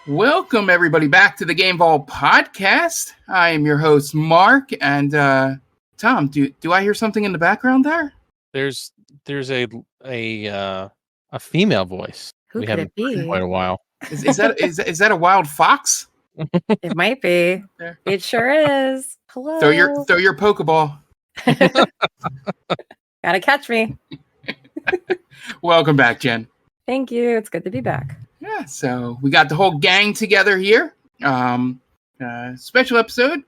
Welcome, everybody, back to the Game Vault podcast. I am your host, Mark, and Tom, do I hear something in the background there? There's a female voice. Who we could haven't it be? heard in quite a while. Is that a wild fox? It might be. It sure is. Hello. Throw your Pokeball. Gotta catch me. Welcome back, Jen. Thank you. It's good to be back. Yeah, so we got the whole gang together here. Special episode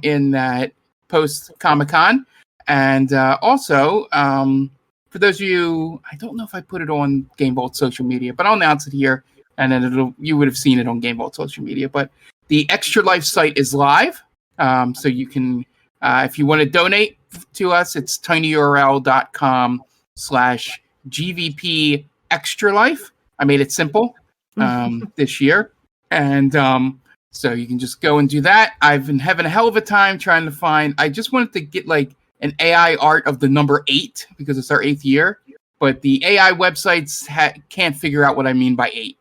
in that post Comic-Con. And also, for those of you, I don't know if I put it on Game Vault social media, but I'll announce it here, and then you would have seen it on Game Vault social media. But the Extra Life site is live, so you can, if you want to donate to us, it's tinyurl.com/GVP Extra Life. I made it simple this year, and so you can just go and do that. I've been having a hell of a time trying to find. I just wanted to get like an AI art of the number 8 because it's our 8th year, but the AI websites can't figure out what I mean by 8.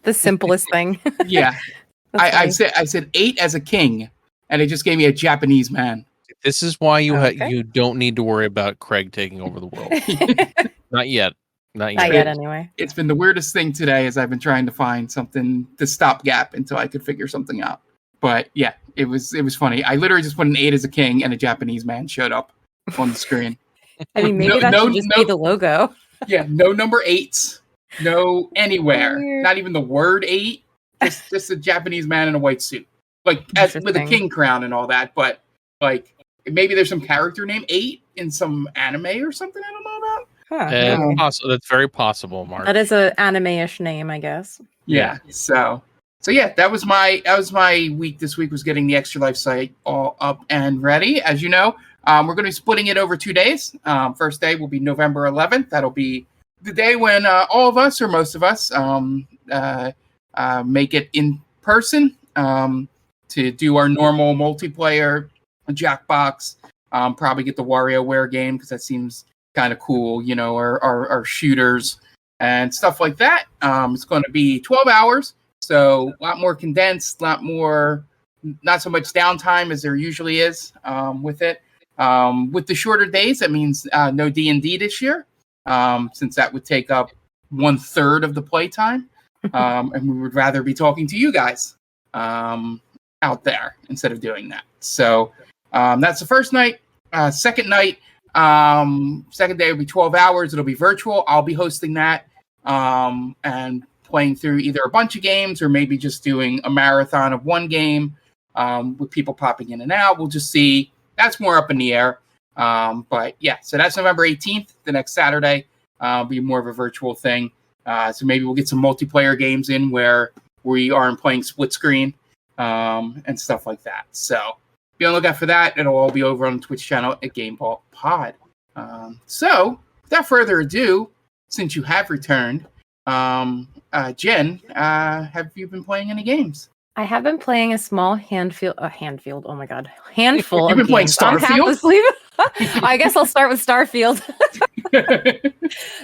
The simplest thing. Yeah, I said 8 as a king, and it just gave me a Japanese man. This is why you don't need to worry about Craig taking over the world. Not yet. Not yet Anyway. It's been the weirdest thing today as I've been trying to find something to stopgap until I could figure something out. But yeah, it was funny. I literally just put an 8 as a king and a Japanese man showed up on the screen. I mean, maybe that should just be the logo. Yeah, no number 8s. No anywhere. Weird. Not even the word 8. Just a Japanese man in a white suit. Like with a king crown and all that. But like maybe there's some character named 8 in some anime or something I don't know about. That's very possible, Mark. That is an anime-ish name, I guess. Yeah. So yeah, that was my week. This week was getting the Extra Life site all up and ready. As you know, we're going to be splitting it over 2 days. First day will be November 11th. That'll be the day when all of us, or most of us, make it in person to do our normal multiplayer Jackbox. Probably get the WarioWare game because that seems kind of cool, you know, our shooters and stuff like that. It's going to be 12 hours, so a lot more condensed, a lot more, not so much downtime as there usually is with it. With the shorter days, that means no D&D this year, since that would take up 1/3 of the playtime, and we would rather be talking to you guys out there instead of doing that. So that's the first night. Second night, second day will be 12 hours. It'll be virtual. I'll be hosting that and playing through either a bunch of games or maybe just doing a marathon of one game with people popping in and out. We'll just see. That's more up in the air. But yeah, so that's November 18th, the next Saturday. Be more of a virtual thing. So maybe we'll get some multiplayer games in where we aren't playing split screen and stuff like that. So be on the lookout for that. It'll all be over on the Twitch channel at Game Vault Pod. So, without further ado, since you have returned, Jen, have you been playing any games? I have been playing a small handful. Oh my god, You've handful. been playing Starfield? I guess I'll start with Starfield.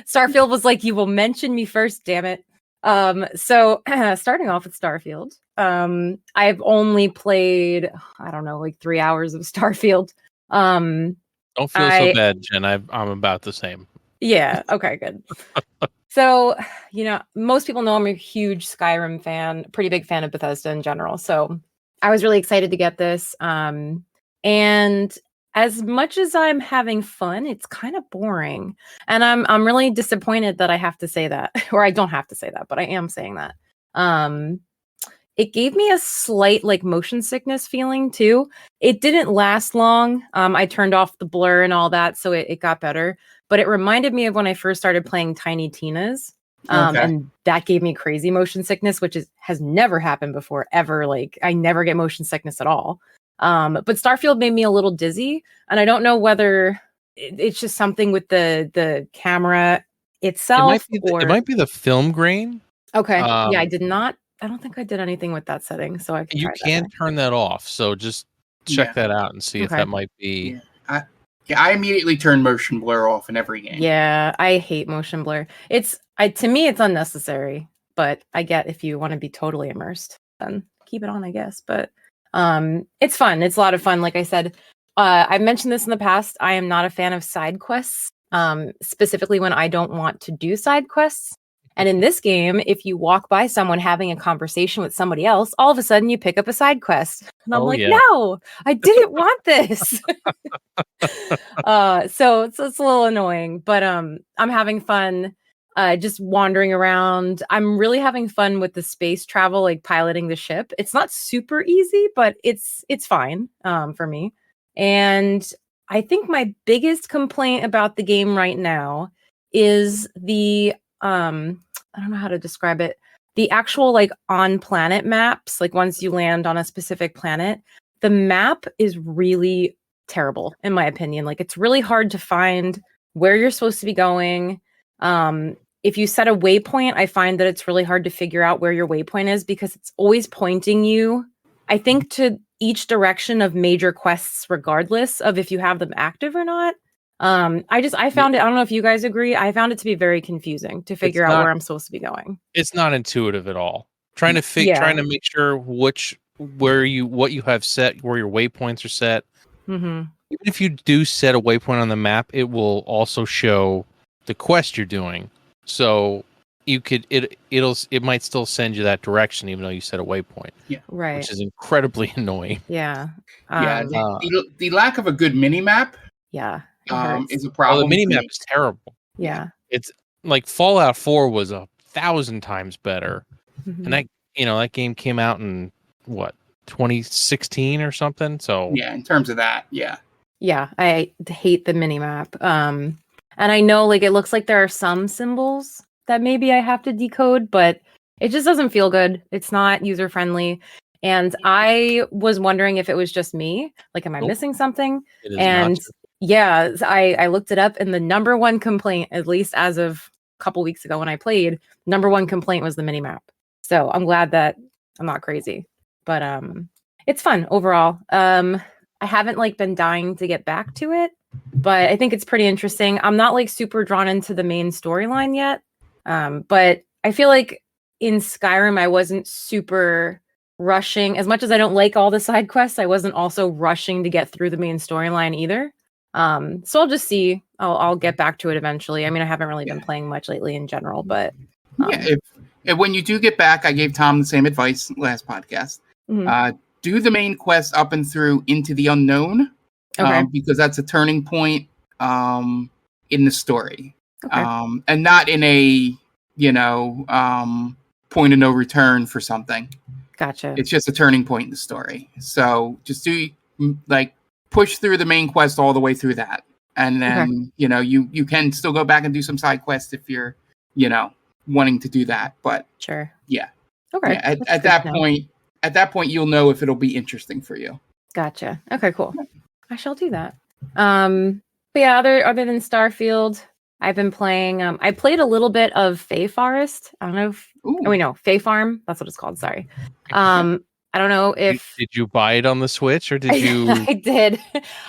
Starfield was like, you will mention me first, damn it. So starting off with Starfield, I've only played, I don't know, like 3 hours of Starfield. Don't feel so bad, Jen. I'm about the same. Yeah. Okay, good. So, you know, most people know I'm a huge Skyrim fan, pretty big fan of Bethesda in general. So I was really excited to get this. And as much as I'm having fun, it's kind of boring. And I'm really disappointed that I have to say that, or I don't have to say that, but I am saying that. It gave me a slight like motion sickness feeling too. It didn't last long. I turned off the blur and all that, so it got better. But it reminded me of when I first started playing Tiny Tina's. And that gave me crazy motion sickness, which has never happened before, ever. Like, I never get motion sickness at all. But Starfield made me a little dizzy, and I don't know whether it's just something with the camera itself. It might be the film grain. Okay. Yeah, I don't think I did anything with that setting, so I can. You can turn that off, so just check that out and see if that might be. Yeah, I immediately turn motion blur off in every game. Yeah, I hate motion blur. To me, it's unnecessary. but I get if you want to be totally immersed, then keep it on, I guess. But it's fun. It's a lot of fun. Like I said, I've mentioned this in the past. I am not a fan of side quests, specifically when I don't want to do side quests. And in this game, if you walk by someone having a conversation with somebody else, all of a sudden you pick up a side quest. And I'm no, I didn't want this. So it's a little annoying, but I'm having fun just wandering around. I'm really having fun with the space travel, like piloting the ship. It's not super easy, but it's fine for me. And I think my biggest complaint about the game right now is the I don't know how to describe it. The actual like on planet maps, like once you land on a specific planet, the map is really terrible in my opinion. Like it's really hard to find where you're supposed to be going. If you set a waypoint, I find that it's really hard to figure out where your waypoint is because it's always pointing you, I think, to each direction of major quests, regardless of if you have them active or not. I found it, I don't know if you guys agree, I found it to be very confusing to figure out where I'm supposed to be going. It's not intuitive at all. Trying to make sure what you have set, where your waypoints are set. Mm-hmm. Even if you do set a waypoint on the map, it will also show the quest you're doing. So you could it might still send you that direction even though you set a waypoint. Yeah. Right. Which is incredibly annoying. Yeah. The lack of a good mini map. Yeah. Is a problem. The mini map is terrible. Yeah. It's like Fallout 4 was 1,000 times better. Mm-hmm. And that game came out in 2016 or something. So yeah, in terms of that, yeah. Yeah, I hate the mini map. And I know like it looks like there are some symbols that maybe I have to decode, but it just doesn't feel good. It's not user friendly. And I was wondering if it was just me. Like, am I missing something? It is and not. Yeah, I looked it up, and the number one complaint, at least as of a couple weeks ago when I played, number one complaint was the minimap. So I'm glad that I'm not crazy, but it's fun overall. I haven't like been dying to get back to it, but I think it's pretty interesting. I'm not like super drawn into the main storyline yet, but I feel like in Skyrim I wasn't super rushing. As much as I don't like all the side quests, I wasn't also rushing to get through the main storyline either. So I'll just see. I'll get back to it eventually. I mean, I haven't really been playing much lately in general, but if when you do get back, I gave Tom the same advice last podcast. Mm-hmm. Do the main quest up and through Into the Unknown, because that's a turning point in the story, and not in a point of no return for something. Gotcha. It's just a turning point in the story. So just do push through the main quest all the way through that. And then, you can still go back and do some side quests if you're, wanting to do that. But sure. Yeah. Okay. Yeah, at that point, you'll know if it'll be interesting for you. Gotcha. Okay, cool. I shall do that. But yeah, other than Starfield, I've been playing, I played a little bit of Fae Forest. I don't know if, Fae Farm. That's what it's called. Sorry. I don't know if... Did you buy it on the Switch or did you... I did.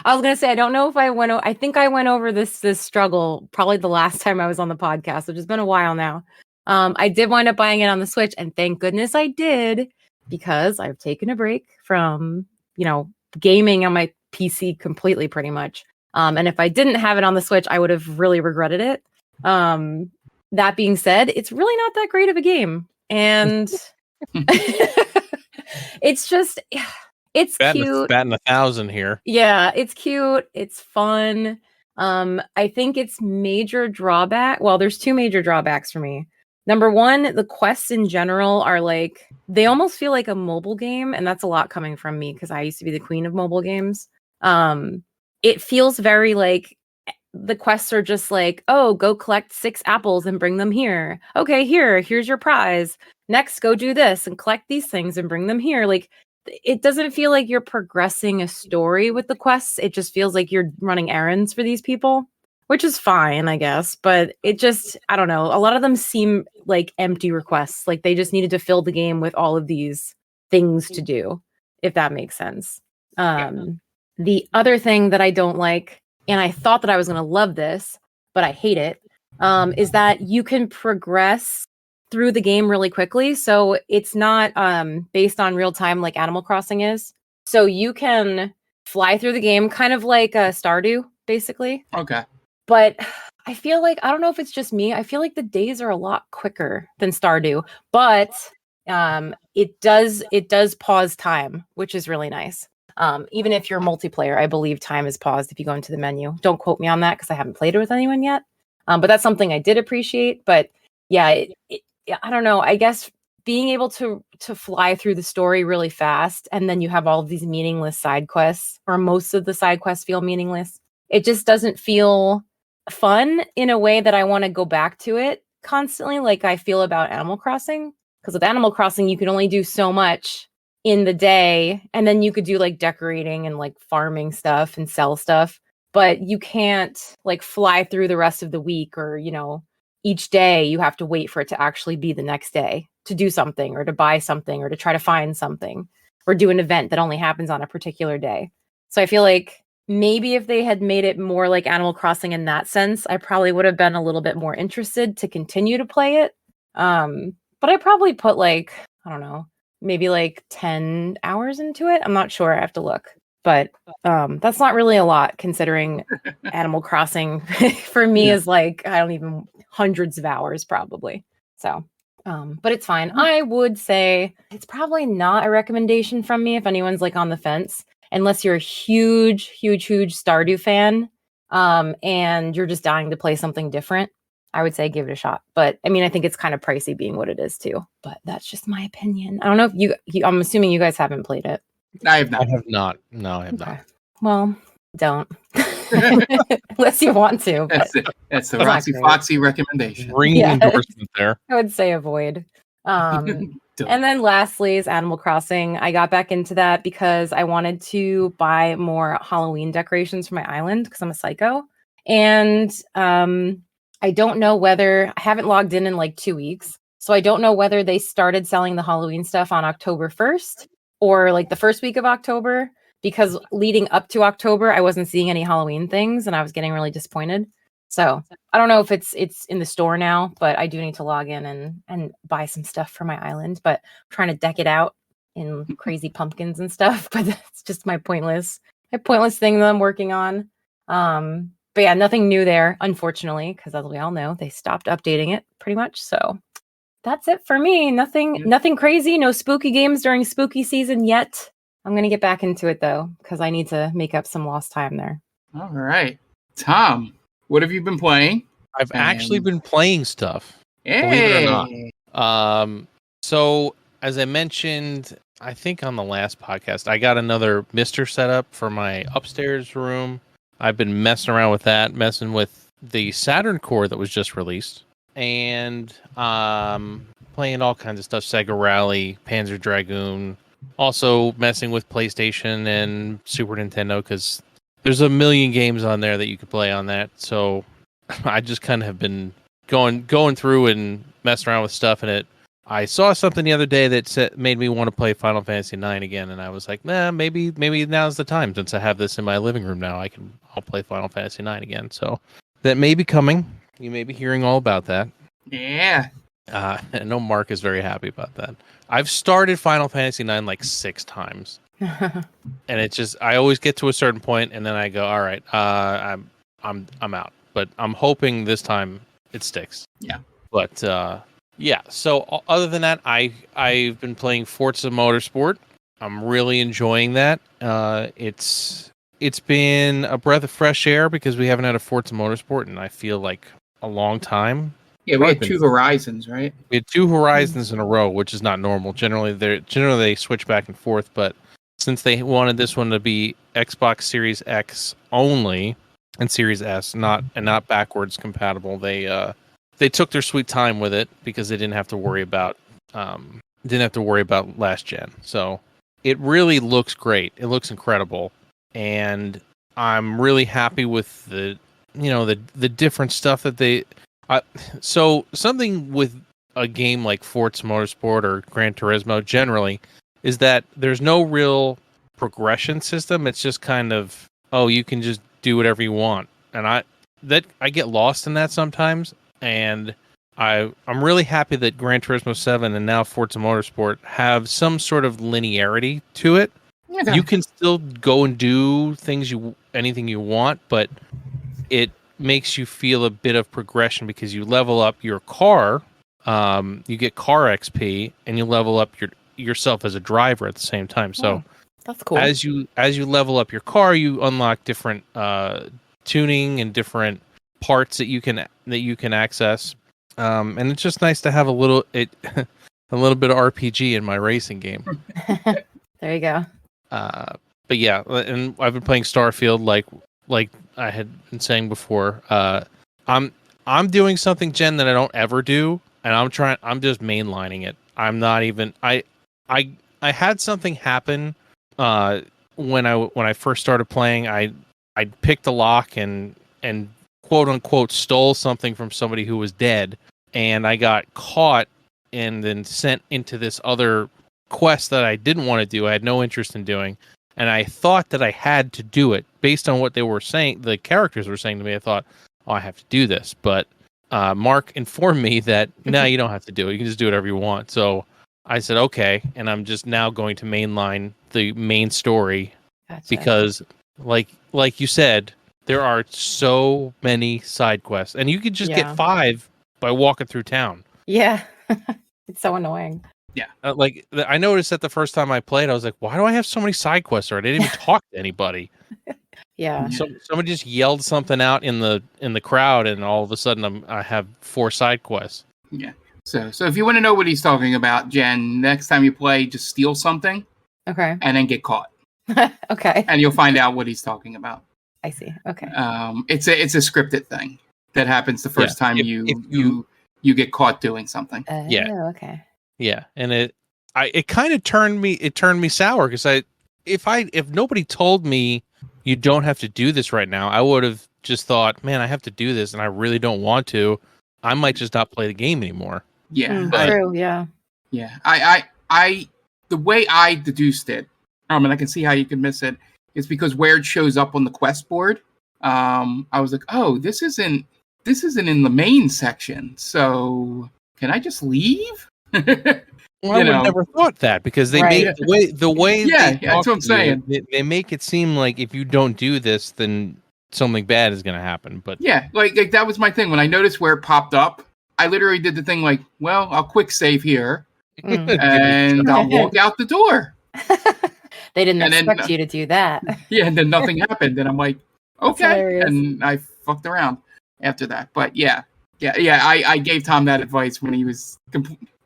I was going to say, I don't know if I think I went over this struggle probably the last time I was on the podcast, which has been a while now. I did wind up buying it on the Switch, and thank goodness I did, because I've taken a break from, gaming on my PC completely pretty much. And if I didn't have it on the Switch, I would have really regretted it. That being said, it's really not that great of a game. And... it's just, it's cute. Batting 1,000 here. Yeah, it's cute. It's fun. I think its major drawback. Well, there's two major drawbacks for me. Number one, the quests in general are like, they almost feel like a mobile game, and that's a lot coming from me because I used to be the queen of mobile games. It feels very like the quests are just like, oh, go collect 6 apples and bring them here. Okay, here's your prize. Next, go do this and collect these things and bring them here. Like, it doesn't feel like you're progressing a story with the quests. It just feels like you're running errands for these people, which is fine, I guess. But it just, I don't know. A lot of them seem like empty requests. Like they just needed to fill the game with all of these things to do, if that makes sense. The other thing that I don't like, and I thought that I was going to love this, but I hate it, is that you can progress through the game really quickly. So it's not based on real time like Animal Crossing is. So you can fly through the game kind of like Stardew, basically. Okay. But I feel like, I don't know if it's just me, I feel like the days are a lot quicker than Stardew, but it does pause time, which is really nice. Even if you're multiplayer, I believe time is paused if you go into the menu. Don't quote me on that because I haven't played it with anyone yet. But that's something I did appreciate. But yeah, I don't know. I guess being able to fly through the story really fast, and then you have all of these meaningless side quests, or most of the side quests feel meaningless. It just doesn't feel fun in a way that I want to go back to it constantly, like I feel about Animal Crossing. Because with Animal Crossing, you can only do so much in the day, and then you could do like decorating and like farming stuff and sell stuff, but you can't like fly through the rest of the week, or each day you have to wait for it to actually be the next day to do something or to buy something or to try to find something or do an event that only happens on a particular day. So I feel like maybe if they had made it more like Animal Crossing in that sense, I probably would have been a little bit more interested to continue to play it. But I probably put like, I don't know, maybe like 10 hours into it. I'm not sure. I have to look. But that's not really a lot considering Animal Crossing for me is like, I don't even, hundreds of hours probably. So, but it's fine. I would say it's probably not a recommendation from me if anyone's like on the fence, unless you're a huge Stardew fan and you're just dying to play something different. I would say give it a shot. But I mean, I think it's kind of pricey being what it is too. But that's just my opinion. I don't know if I'm assuming you guys haven't played it. I have not. I have not. No, I have not. Well, don't. Unless you want to. That's the Roxy Foxii recommendation. Ringing endorsement there. I would say avoid. And then lastly is Animal Crossing. I got back into that because I wanted to buy more Halloween decorations for my island because I'm a psycho. And I don't know whether, I haven't logged in like 2 weeks. So I don't know whether they started selling the Halloween stuff on October 1st or like the first week of October, because leading up to October, I wasn't seeing any Halloween things and I was getting really disappointed. So I don't know if it's in the store now, but I do need to log in and buy some stuff for my island. But I'm trying to deck it out in crazy pumpkins and stuff. But that's just my pointless thing that I'm working on. But yeah, nothing new there, unfortunately, because as we all know, they stopped updating it pretty much. So that's it for me. Nothing crazy. No spooky games during spooky season yet. I'm going to get back into it, though, because I need to make up some lost time there. All right. Tom, what have you been playing? I've actually been playing stuff. Hey. Believe it or not. So, as I mentioned, I think on the last podcast, I got another Mister setup for my upstairs room. I've been messing around with that, messing with the Saturn core that was just released, and playing all kinds of stuff, Sega Rally, Panzer Dragoon, also messing with PlayStation and Super Nintendo, because there's a million games on there that you could play on that. So I just kind of have been going through and messing around with stuff, and I saw something the other day that made me want to play Final Fantasy IX again, and I was like, maybe now's the time, since I have this in my living room now. I'll play Final Fantasy IX again. So that may be coming. You may be hearing all about that. Yeah. I know Mark is very happy about that. I've started Final Fantasy IX like 6 times, and it's just, I always get to a certain point, and then I go, all right, I'm out. But I'm hoping this time it sticks. Yeah. But yeah. So other than that, I've been playing Forza Motorsport. I'm really enjoying that. It's been a breath of fresh air because we haven't had a Forza Motorsport in, I feel like, a long time. Yeah, we had 2 Horizons, right? We had 2 Horizons in a row, which is not normal. Generally they switch back and forth, but since they wanted this one to be Xbox Series X only and Series S, not backwards compatible, they took their sweet time with it because they didn't have to worry about last gen. So it really looks great. It looks incredible, and I'm really happy with the different stuff that they. So something with a game like Forza Motorsport or Gran Turismo generally is that there's no real progression system. It's just kind of, you can just do whatever you want, and I get lost in that sometimes. And I'm really happy that Gran Turismo 7 and now Forza Motorsport have some sort of linearity to it. Okay. You can still go and do anything you want, but it makes you feel a bit of progression because you level up your car, you get car XP, and you level up yourself as a driver at the same time. So that's cool. as you level up your car, you unlock different tuning and different parts that you can access. And it's just nice to have a little bit of RPG in my racing game. There you go. But yeah, and I've been playing Starfield like I had been saying before. I'm doing something, Jen, that I don't ever do, and I'm just mainlining it. I'm not even I had something happen when I first started playing. I picked a lock and quote unquote stole something from somebody who was dead, and I got caught and then sent into this other quest that I didn't want to do. I had no interest in doing, and I thought that I had to do it based on what they were saying. The characters were saying to me. I thought, oh, I have to do this, but Mark informed me that no, you don't have to do it. You can just do whatever you want. So I said okay, and I'm just now going to mainline the main story. Gotcha. Because, like you said, there are so many side quests, and you could just get 5 by walking through town. Yeah, it's so annoying. Yeah, I noticed that the first time I played, I was like, "Why do I have so many side quests?" Or I didn't even talk to anybody. Yeah. So somebody just yelled something out in the crowd, and all of a sudden, I have 4 side quests. Yeah. So if you want to know what he's talking about, Jen, next time you play, just steal something. Okay. And then get caught. Okay. And you'll find out what he's talking about. I see. Okay. It's a scripted thing that happens the first time you get caught doing something. Oh, okay. Yeah, and it kind of turned me sour because if nobody told me you don't have to do this right now, I would have just thought, man, I have to do this and I really don't want to. I might just not play the game anymore. Yeah, true. Yeah. Yeah. I the way I deduced it, and I can see how you could miss it, is because where it shows up on the quest board. I was like, oh, this isn't in the main section. So can I just leave? Well, I would never thought that because they make the way that's what I'm saying. They make it seem like if you don't do this, then something bad is going to happen. But yeah, like that was my thing. When I noticed where it popped up, I literally did the thing like, well, I'll quick save here and I'll walk out the door. They didn't expect you to do that. Yeah, and then nothing happened. And I'm like, okay. And I fucked around after that. But yeah. I gave Tom that advice when he was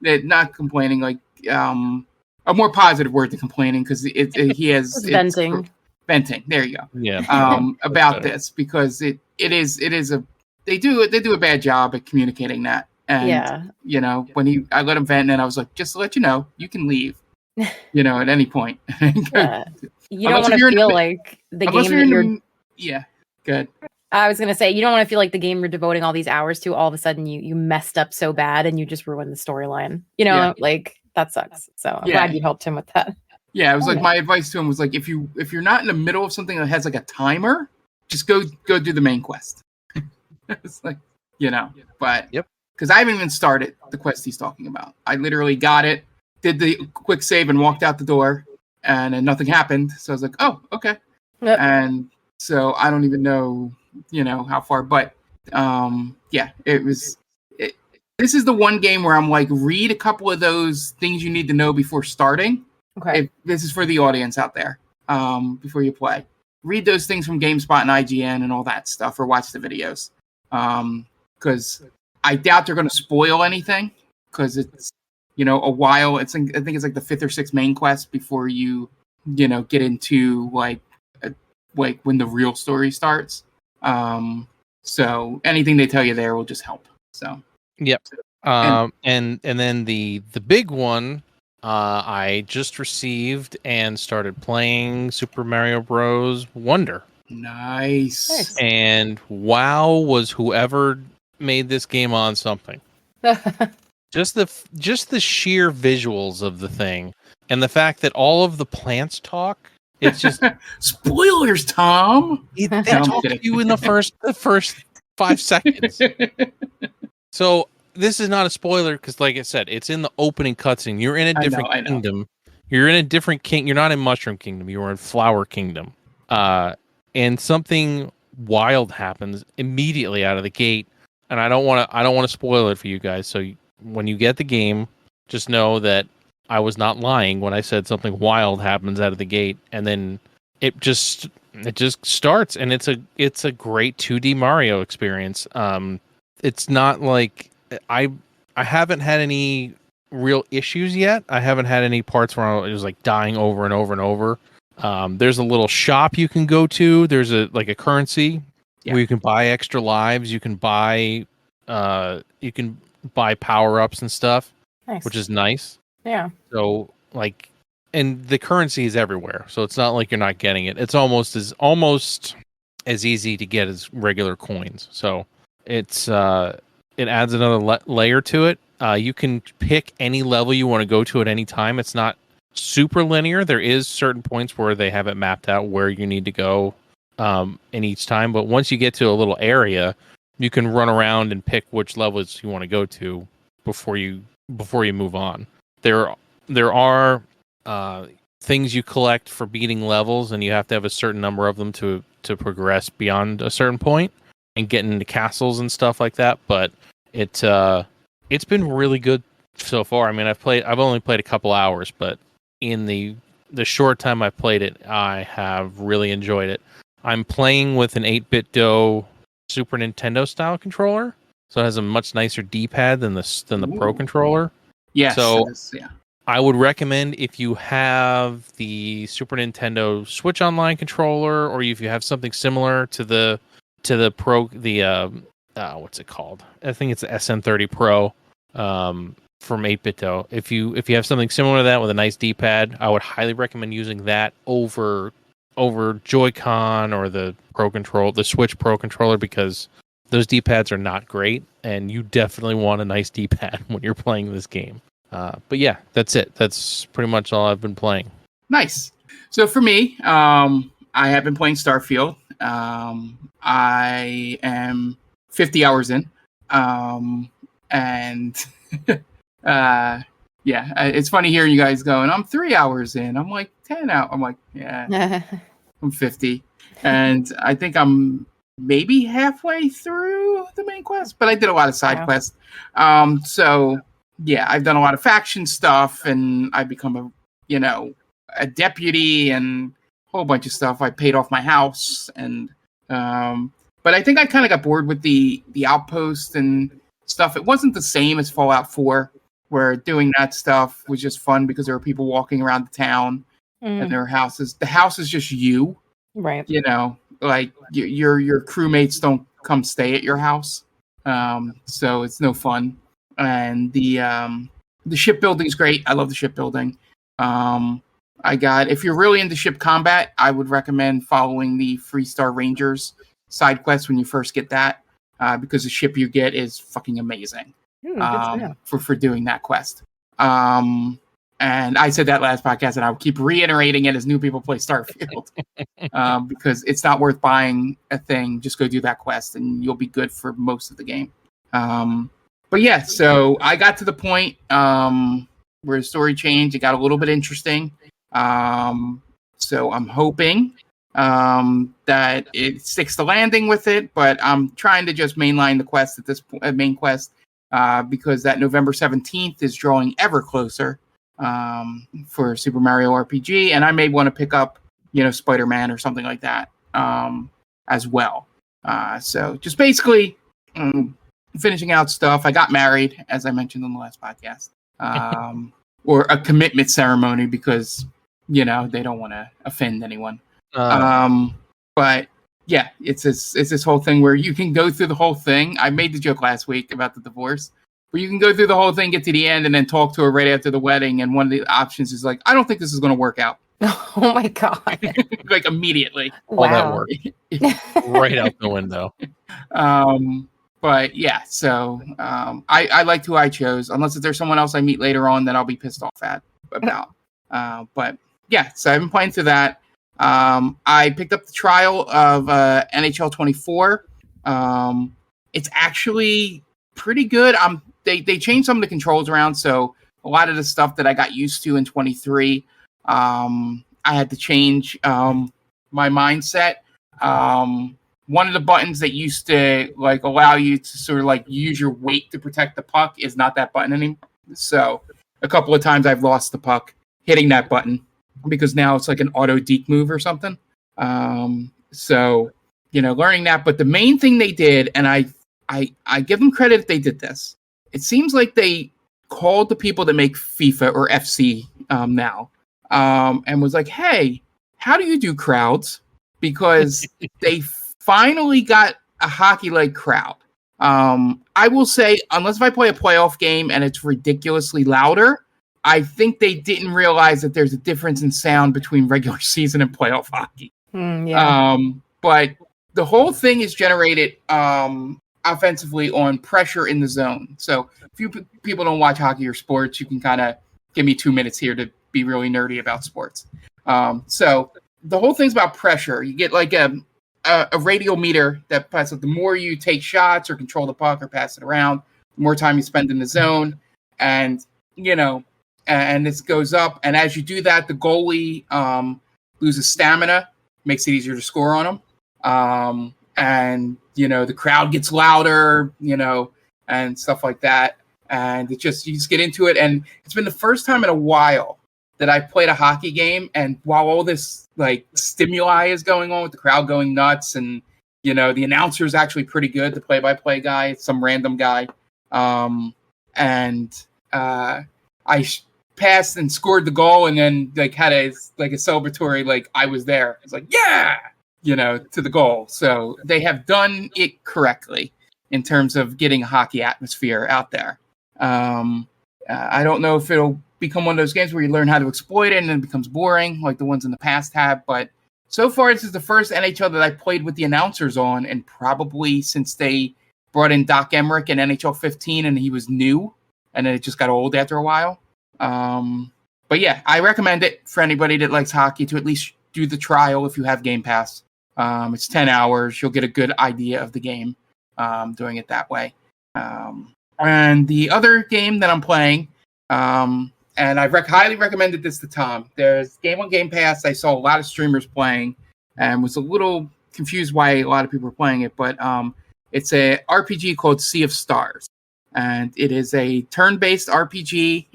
not complaining, like a more positive word than complaining, because he has venting. Venting. There you go. Yeah. About this, because it is they do a bad job at communicating that. And when I let him vent, and I was like, just to let you know, you can leave. At any point. Yeah. You don't want to feel like the game that you're. Yeah. Good. I was gonna say, you don't want to feel like the game you're devoting all these hours to, all of a sudden you messed up so bad and you just ruined the storyline. Like that sucks. So I'm glad you helped him with that. Yeah, it was my advice to him was like, if you're not in the middle of something that has like a timer, just go do the main quest. It's like, but because I haven't even started the quest he's talking about. I literally got it, did the quick save, and walked out the door, and then nothing happened. So I was like, oh, okay. Yep. And so I don't even know, how far, but it was. This is the one game where I'm like, read a couple of those things you need to know before starting. Okay. This is for the audience out there. Before you play, read those things from GameSpot and IGN and all that stuff, or watch the videos. Because I doubt they're going to spoil anything, because it's a while. I think it's like the 5th or 6th main quest before you get into like when the real story starts. So anything they tell you there will just help. So yep. And then the big one, I just received and started playing Super Mario Bros. Wonder. Nice. And wow, was whoever made this game on something. Just the sheer visuals of the thing, and the fact that all of the plants talk. It's just spoilers, Tom. They talk to you in the first 5 seconds. So this is not a spoiler because, like I said, it's in the opening cutscene. You're in a different kingdom. You're in a different king. You're not in Mushroom Kingdom. You are in Flower Kingdom. And something wild happens immediately out of the gate. And I don't want to spoil it for you guys. So when you get the game, just know that I was not lying when I said something wild happens out of the gate, and then it just starts, and it's a great 2D Mario experience. It's not like I haven't had any real issues yet. I haven't had any parts where I was like dying over and over and over. There's a little shop you can go to. There's a currency where you can buy extra lives. You can buy power ups and stuff, which is nice. Yeah. So and the currency is everywhere, so it's not like you're not getting it. It's almost as easy to get as regular coins. So it adds another layer to it. You can pick any level you want to go to at any time. It's not super linear. There is certain points where they have it mapped out where you need to go in each time. But once you get to a little area, you can run around and pick which levels you want to go to before you move on. There are things you collect for beating levels, and you have to have a certain number of them to progress beyond a certain point and get into castles and stuff like that. But it's been really good so far. I mean, I've only played a couple hours, but in the short time I played it, I have really enjoyed it. I'm playing with an 8-bit DOE Super Nintendo style controller, so it has a much nicer D-pad than the Pro controller. Yes. So I would recommend, if you have the Super Nintendo Switch Online controller, or if you have something similar to the Pro, what's it called? I think it's the SN30 Pro from 8-bit DOE. If you have something similar to that with a nice D-pad, I would highly recommend using that over Joy-Con or the Switch Pro controller, because those D-pads are not great, and you definitely want a nice D-pad when you're playing this game. But yeah, that's it. That's pretty much all I've been playing. Nice. So for me, I have been playing Starfield. I am 50 hours in. And it's funny hearing you guys going, I'm 3 hours in. I'm like 10 out. I'm like, yeah, I'm 50. And I think I'm maybe halfway through the main quest, but I did a lot of side quests. So yeah, I've done a lot of faction stuff, and I've become a deputy and a whole bunch of stuff. I paid off my house, and but I think I kind of got bored with the outpost and stuff. It wasn't the same as Fallout 4, where doing that stuff was just fun because there were people walking around the town and their houses. The house is just you, right? Like your crewmates don't come stay at your house, so it's no fun. And the shipbuilding is great. I love the shipbuilding. If you're really into ship combat, I would recommend following the Freestar Rangers side quest when you first get that, because the ship you get is fucking amazing for doing that quest. And I said that last podcast, and I'll keep reiterating it as new people play Starfield, because it's not worth buying a thing. Just go do that quest, and you'll be good for most of the game. But yeah, so I got to the point where the story changed. It got a little bit interesting. So I'm hoping that it sticks the landing with it, but I'm trying to just mainline the quest at this point, main quest, because that November 17th is drawing ever closer for Super Mario RPG, and I may want to pick up, Spider-Man or something like that as well. So just basically finishing out stuff. I got married, as I mentioned on the last podcast, or a commitment ceremony, because they don't want to offend anyone. But yeah, it's this whole thing where you can go through the whole thing. I made the joke last week about the divorce, where you can go through the whole thing, get to the end, and then talk to her right after the wedding. And one of the options is like, I don't think this is going to work out. Oh my God. Like immediately. Wow. All that work. Right out the window. But yeah, so I liked who I chose, unless if there's someone else I meet later on that I'll be pissed off about. But yeah, so I've been playing through that. I picked up the trial of NHL 24. It's actually pretty good. they changed some of the controls around. So a lot of the stuff that I got used to in 23, I had to change my mindset. One of the buttons that used to like allow you to sort of like use your weight to protect the puck is not that button anymore. So a couple of times I've lost the puck hitting that button because now it's like an auto deke move or something. So, learning that. But the main thing they did, and I give them credit if they did this. It seems like they called the people that make FIFA or FC now and was like, hey, how do you do crowds? Because they finally got a hockey-like crowd. I will say, unless if I play a playoff game and it's ridiculously louder, I think they didn't realize that there's a difference in sound between regular season and playoff hockey. But the whole thing is generated offensively on pressure in the zone. So if you people don't watch hockey or sports, you can kind of give me 2 minutes here to be really nerdy about sports. So the whole thing's about pressure. You get like a radial meter that passes. The more you take shots or control the puck or pass it around, the more time you spend in the zone. And, and this goes up. And as you do that, the goalie loses stamina, makes it easier to score on them. And, the crowd gets louder, and stuff like that. And you just get into it. And it's been the first time in a while that I played a hockey game, and while all this like stimuli is going on with the crowd going nuts, and the announcer is actually pretty good, the play-by-play guy, some random guy, and I passed and scored the goal, and then like had a celebratory like I was there. It's like to the goal. So they have done it correctly in terms of getting a hockey atmosphere out there. I don't know if it'll become one of those games where you learn how to exploit it and it becomes boring like the ones in the past have. But so far, this is the first NHL that I played with the announcers on, and probably since they brought in Doc Emmerich in NHL 15 and he was new, and then it just got old after a while. But yeah, I recommend it for anybody that likes hockey to at least do the trial if you have Game Pass. It's 10 hours. You'll get a good idea of the game doing it that way. And the other game that I'm playing, and I've highly recommended this to Tom. There's game on Game Pass. I saw a lot of streamers playing and was a little confused why a lot of people were playing it. But it's a RPG called Sea of Stars. And it is a turn-based RPG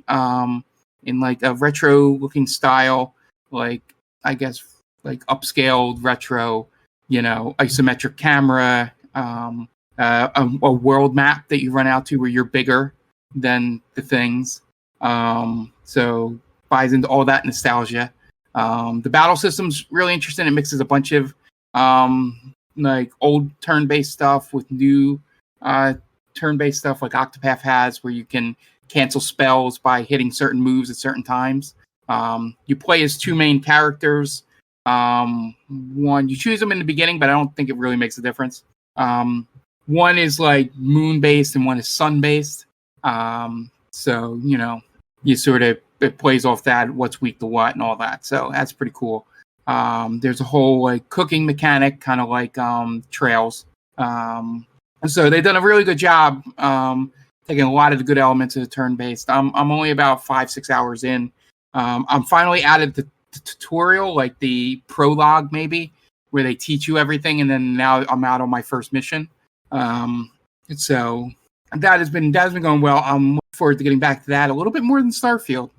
in like a retro-looking style, like, I guess, like upscaled retro, isometric camera, a world map that you run out to where you're bigger than the things. So buys into all that nostalgia. The battle system's really interesting. It mixes a bunch of like old turn-based stuff with new turn-based stuff like Octopath has, where you can cancel spells by hitting certain moves at certain times. You play as two main characters. One, you choose them in the beginning, but I don't think it really makes a difference. One is like moon-based and one is sun-based. So, you sort of, it plays off that, what's weak to what and all that. So that's pretty cool. There's a whole like cooking mechanic, kind of like Trails. So they've done a really good job taking a lot of the good elements of the turn-based. I'm only about 5-6 hours in. I'm finally out of the tutorial, like the prologue maybe, where they teach you everything, and then now I'm out on my first mission. So that has been going well. I'm looking forward to getting back to that a little bit more than Starfield.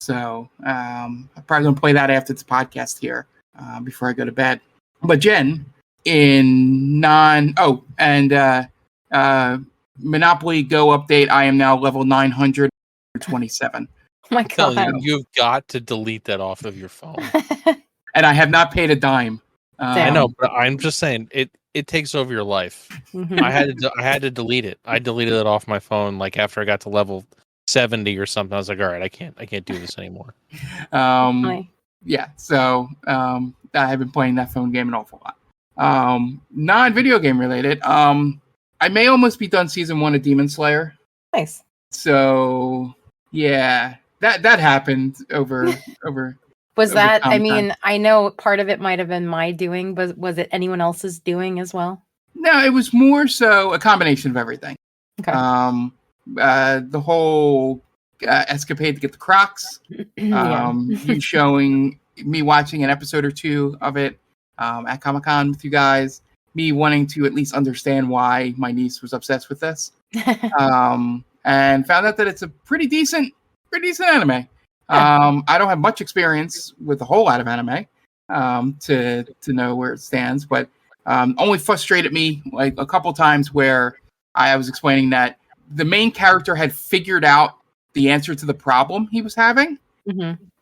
So I'm probably going to play that after this podcast here before I go to bed. But Jen, in Monopoly Go update, I am now level 927. Oh my God. You've got to delete that off of your phone. And I have not paid a dime. I know, but I'm just saying it takes over your life. Mhm. I had to delete it. I deleted it off my phone like after I got to level 70 or something. I was like, all right, I can't do this anymore. Yeah, so I have been playing that phone game an awful lot. Non-video game related. I may almost be done season 1 of Demon Slayer. Nice. So yeah, that happened over. Was that? I time. mean, I know part of it might have been my doing, but was it anyone else's doing as well? No, it was more so a combination of everything. Okay. the whole escapade to get the Crocs. You showing me watching an episode or two of it at Comic-Con with you guys. Me wanting to at least understand why my niece was obsessed with this. And found out that it's a pretty decent anime. I don't have much experience with a whole lot of anime to know where it stands, but only frustrated me like a couple times where I was explaining that the main character had figured out the answer to the problem he was having,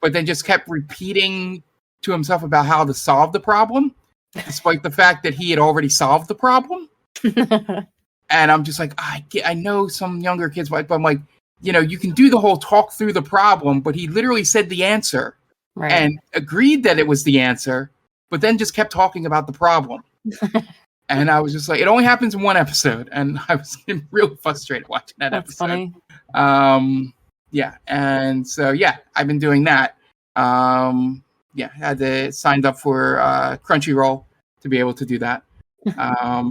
but then just kept repeating to himself about how to solve the problem, despite the fact that he had already solved the problem. And I'm just like, I know some younger kids, but I'm like, you can do the whole talk through the problem, but he literally said the answer and agreed that it was the answer, but then just kept talking about the problem. And I was just like, it only happens in one episode. And I was really frustrated watching that episode. That's funny. Yeah. And so, I've been doing that. I had to signed up for Crunchyroll to be able to do that.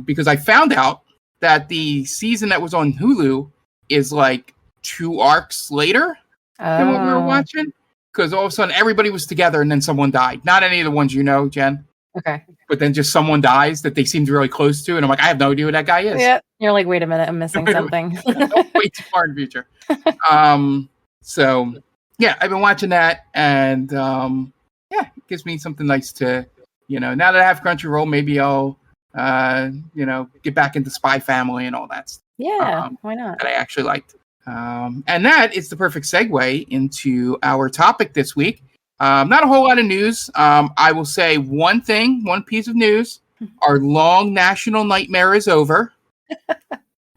Because I found out that the season that was on Hulu is like 2 arcs later than what we were watching. Because all of a sudden everybody was together and then someone died. Not any of the ones Jen. Okay. But then just someone dies that they seemed really close to. And I'm like, I have no idea who that guy is. Yeah. You're like, wait a minute, I'm missing something. Way too far in the future. So, I've been watching that. And, it gives me something nice to, now that I have Crunchyroll, maybe I'll, get back into Spy Family and all that stuff. Yeah, why not? That I actually liked. And that is the perfect segue into our topic this week. Not a whole lot of news. I will say one piece of news. Our long national nightmare is over.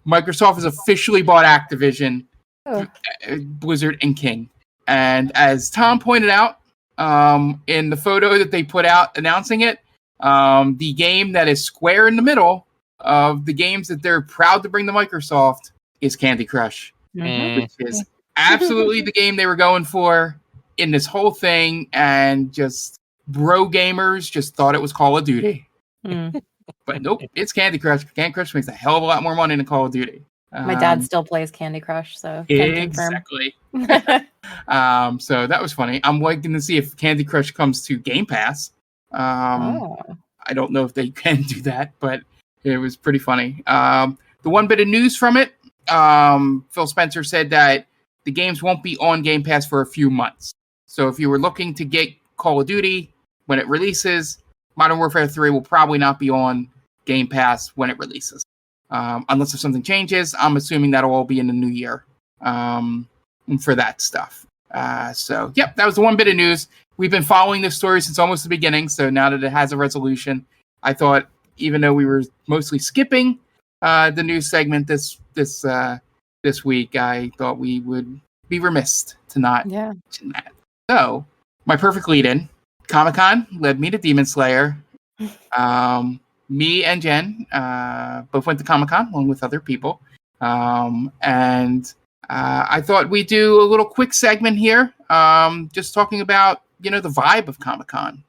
Microsoft has officially bought Activision, Blizzard, and King. And as Tom pointed out, in the photo that they put out announcing it, the game that is square in the middle of the games that they're proud to bring to Microsoft is Candy Crush, which is absolutely the game they were going for in this whole thing, and just bro gamers just thought it was Call of Duty. But nope, it's Candy Crush. Candy Crush makes a hell of a lot more money than Call of Duty. My dad still plays Candy Crush, so exactly. So that was funny. I'm waiting to see if Candy Crush comes to Game Pass. I don't know if they can do that, but it was pretty funny. The one bit of news from it, Phil Spencer said that the games won't be on Game Pass for a few months. So if you were looking to get Call of Duty when it releases, Modern Warfare 3 will probably not be on Game Pass when it releases. Unless if something changes, I'm assuming that'll all be in the new year for that stuff. That was the one bit of news. We've been following this story since almost the beginning, so now that it has a resolution, I thought, even though we were mostly skipping the news segment this week, I thought we would be remiss to not mention that. So, my perfect lead-in, Comic-Con led me to Demon Slayer. Me and Jen both went to Comic-Con along with other people. And I thought we'd do a little quick segment here, just talking about, the vibe of Comic-Con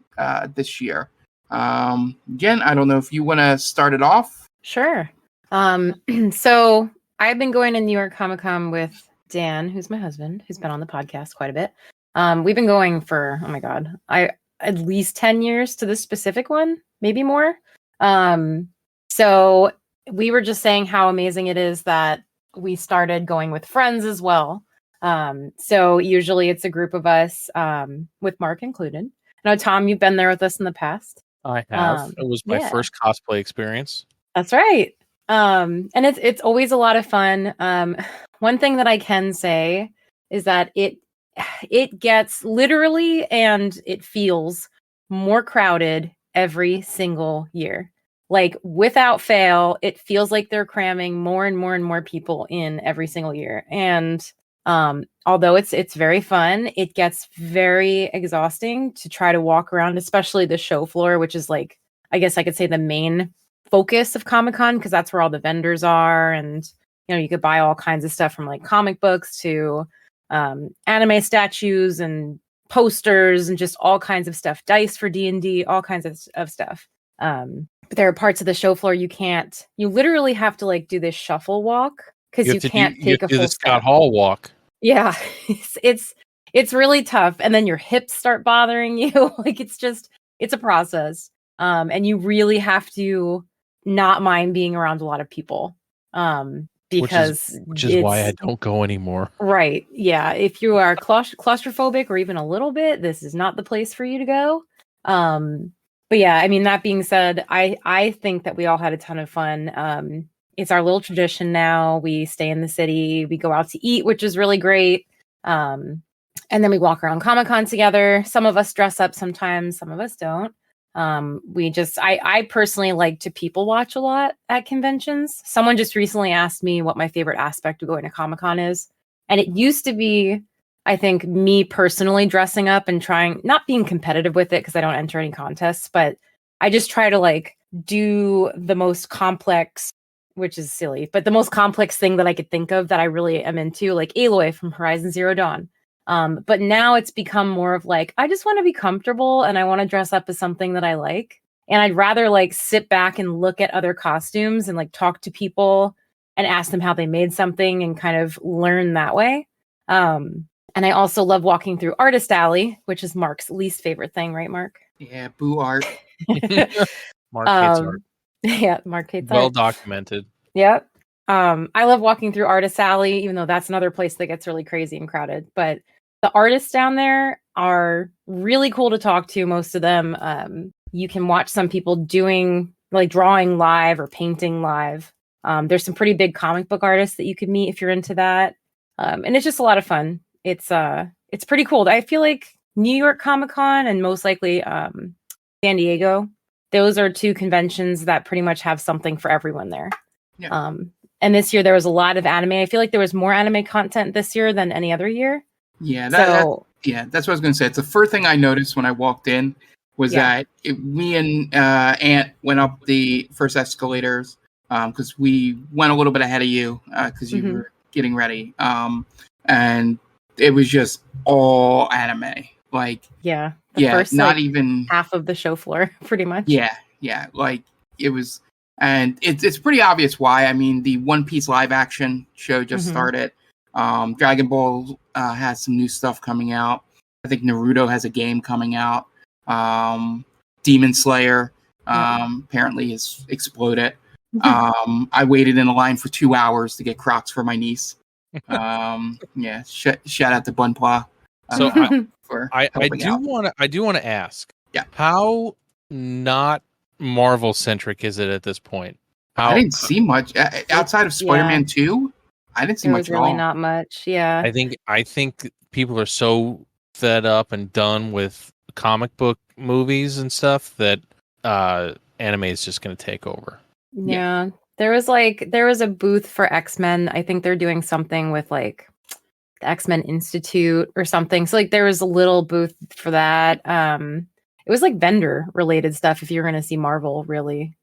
this year. Jen, I don't know if you want to start it off. Sure. So I've been going to New York Comic-Con with Dan, who's my husband, who's been on the podcast quite a bit. We've been going for, oh my God, at least 10 years to this specific one, maybe more. So we were just saying how amazing it is that we started going with friends as well. So usually it's a group of us, with Mark included. I know, Tom, you've been there with us in the past. I have. It was my first cosplay experience. That's right. And it's always a lot of fun. One thing that I can say is that it gets literally, and it feels more crowded every single year. Like, without fail, it feels like they're cramming more and more and more people in every single year. And although it's very fun, it gets very exhausting to try to walk around, especially the show floor, which is, like, I guess I could say the main focus of Comic-Con, because that's where all the vendors are. And, you could buy all kinds of stuff from, like, comic books to anime statues and posters and just all kinds of stuff, dice for D&D, all kinds of stuff. But there are parts of the show floor you literally have to, like, do this shuffle walk, because you can't take a do full the Scott step. Hall walk. Yeah, it's really tough, and then your hips start bothering you. Like it's a process, and you really have to not mind being around a lot of people, because which is why I don't go anymore. Right. Yeah. If you are claustrophobic or even a little bit, this is not the place for you to go. But yeah, I mean, that being said, I think that we all had a ton of fun. It's our little tradition now. We stay in the city, we go out to eat, which is really great. And then we walk around Comic-Con together. Some of us dress up sometimes, some of us don't. I personally like to people watch a lot at conventions. Someone just recently asked me what my favorite aspect of going to Comic-Con is. And it used to be, I think, me personally dressing up and trying, not being competitive with it because I don't enter any contests, but I just try to like do the most complex, which is silly, but the most complex thing that I could think of that I really am into, like Aloy from Horizon Zero Dawn. But now it's become more of like, I just want to be comfortable and I want to dress up as something that I like. And I'd rather like sit back and look at other costumes and like talk to people and ask them how they made something and kind of learn that way. And I also love walking through Artist Alley, which is Mark's least favorite thing, right, Mark? Yeah, boo art. Mark hates art. Yeah, Mark hates well art. documented. Yep. I love walking through Artist Alley, even though that's another place that gets really crazy and crowded. But the artists down there are really cool to talk to. Most of them, you can watch some people doing like drawing live or painting live. There's some pretty big comic book artists that you could meet if you're into that. And it's just a lot of fun. It's pretty cool. I feel like New York Comic Con and most likely San Diego, those are two conventions that pretty much have something for everyone there. Yeah. And this year there was a lot of anime. I feel like there was more anime content this year than any other year. Yeah, that's what I was going to say. It's the first thing I noticed when I walked in was that me and Aunt went up the first escalators because we went a little bit ahead of you because you were getting ready. And it was just all anime. Like, first, not like, even half of the show floor, pretty much. Yeah. Like, it was, and it's pretty obvious why. I mean, the One Piece live action show just started. Dragon Ball has some new stuff coming out. I think Naruto has a game coming out. Demon Slayer apparently has exploded. I waited in a line for 2 hours to get Crocs for my niece. Shout out to Bunpla. So I do want to ask, how not Marvel centric is it at this point? I didn't see much outside of Spider-Man 2. I didn't see much at all. Really not much. Yeah. I think people are so fed up and done with comic book movies and stuff that anime is just going to take over. Yeah. There was a booth for X-Men. I think they're doing something with like the X-Men Institute or something. So like there was a little booth for that. It was like vendor related stuff if you're going to see Marvel, really.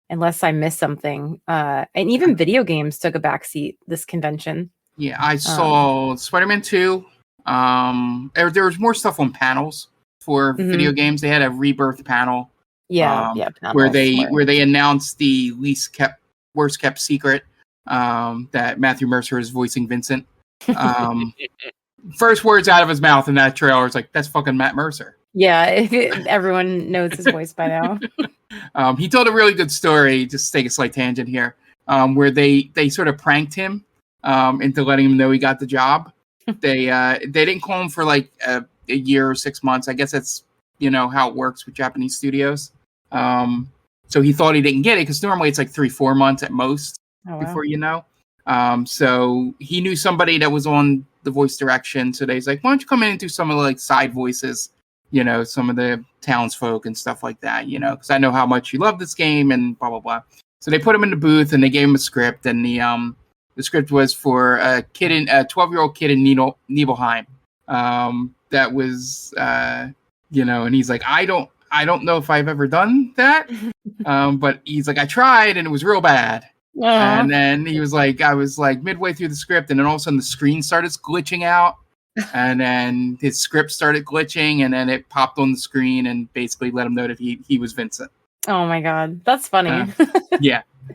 Unless I missed something. And even video games took a backseat this convention. Yeah, I saw Spider-Man 2. There was more stuff on panels for video games. They had a Rebirth panel. Where they announced the worst kept secret that Matthew Mercer is voicing Vincent. First words out of his mouth in that trailer is like, "That's fucking Matt Mercer." Yeah, everyone knows his voice by now. He told a really good story. Just to take a slight tangent here, where they sort of pranked him into letting him know he got the job. They didn't call him for like a year or 6 months. I guess that's how it works with Japanese studios. So he thought he didn't get it because normally it's like 3-4 months at most before you know. So he knew somebody that was on the voice direction. So he's like, "Why don't you come in and do some of the like side voices? Some of the townsfolk and stuff like that. Because I know how much you love this game and blah blah blah." So they put him in the booth and they gave him a script, and the script was for a 12-year-old kid in Nibelheim. That was and he's like, I don't know if I've ever done that. But he's like, I tried and it was real bad. And then he was like, I was like midway through the script, and then all of a sudden the screen started glitching out, and then his script started glitching, and then it popped on the screen and basically let him know that he was Vincent. Oh my god, that's funny.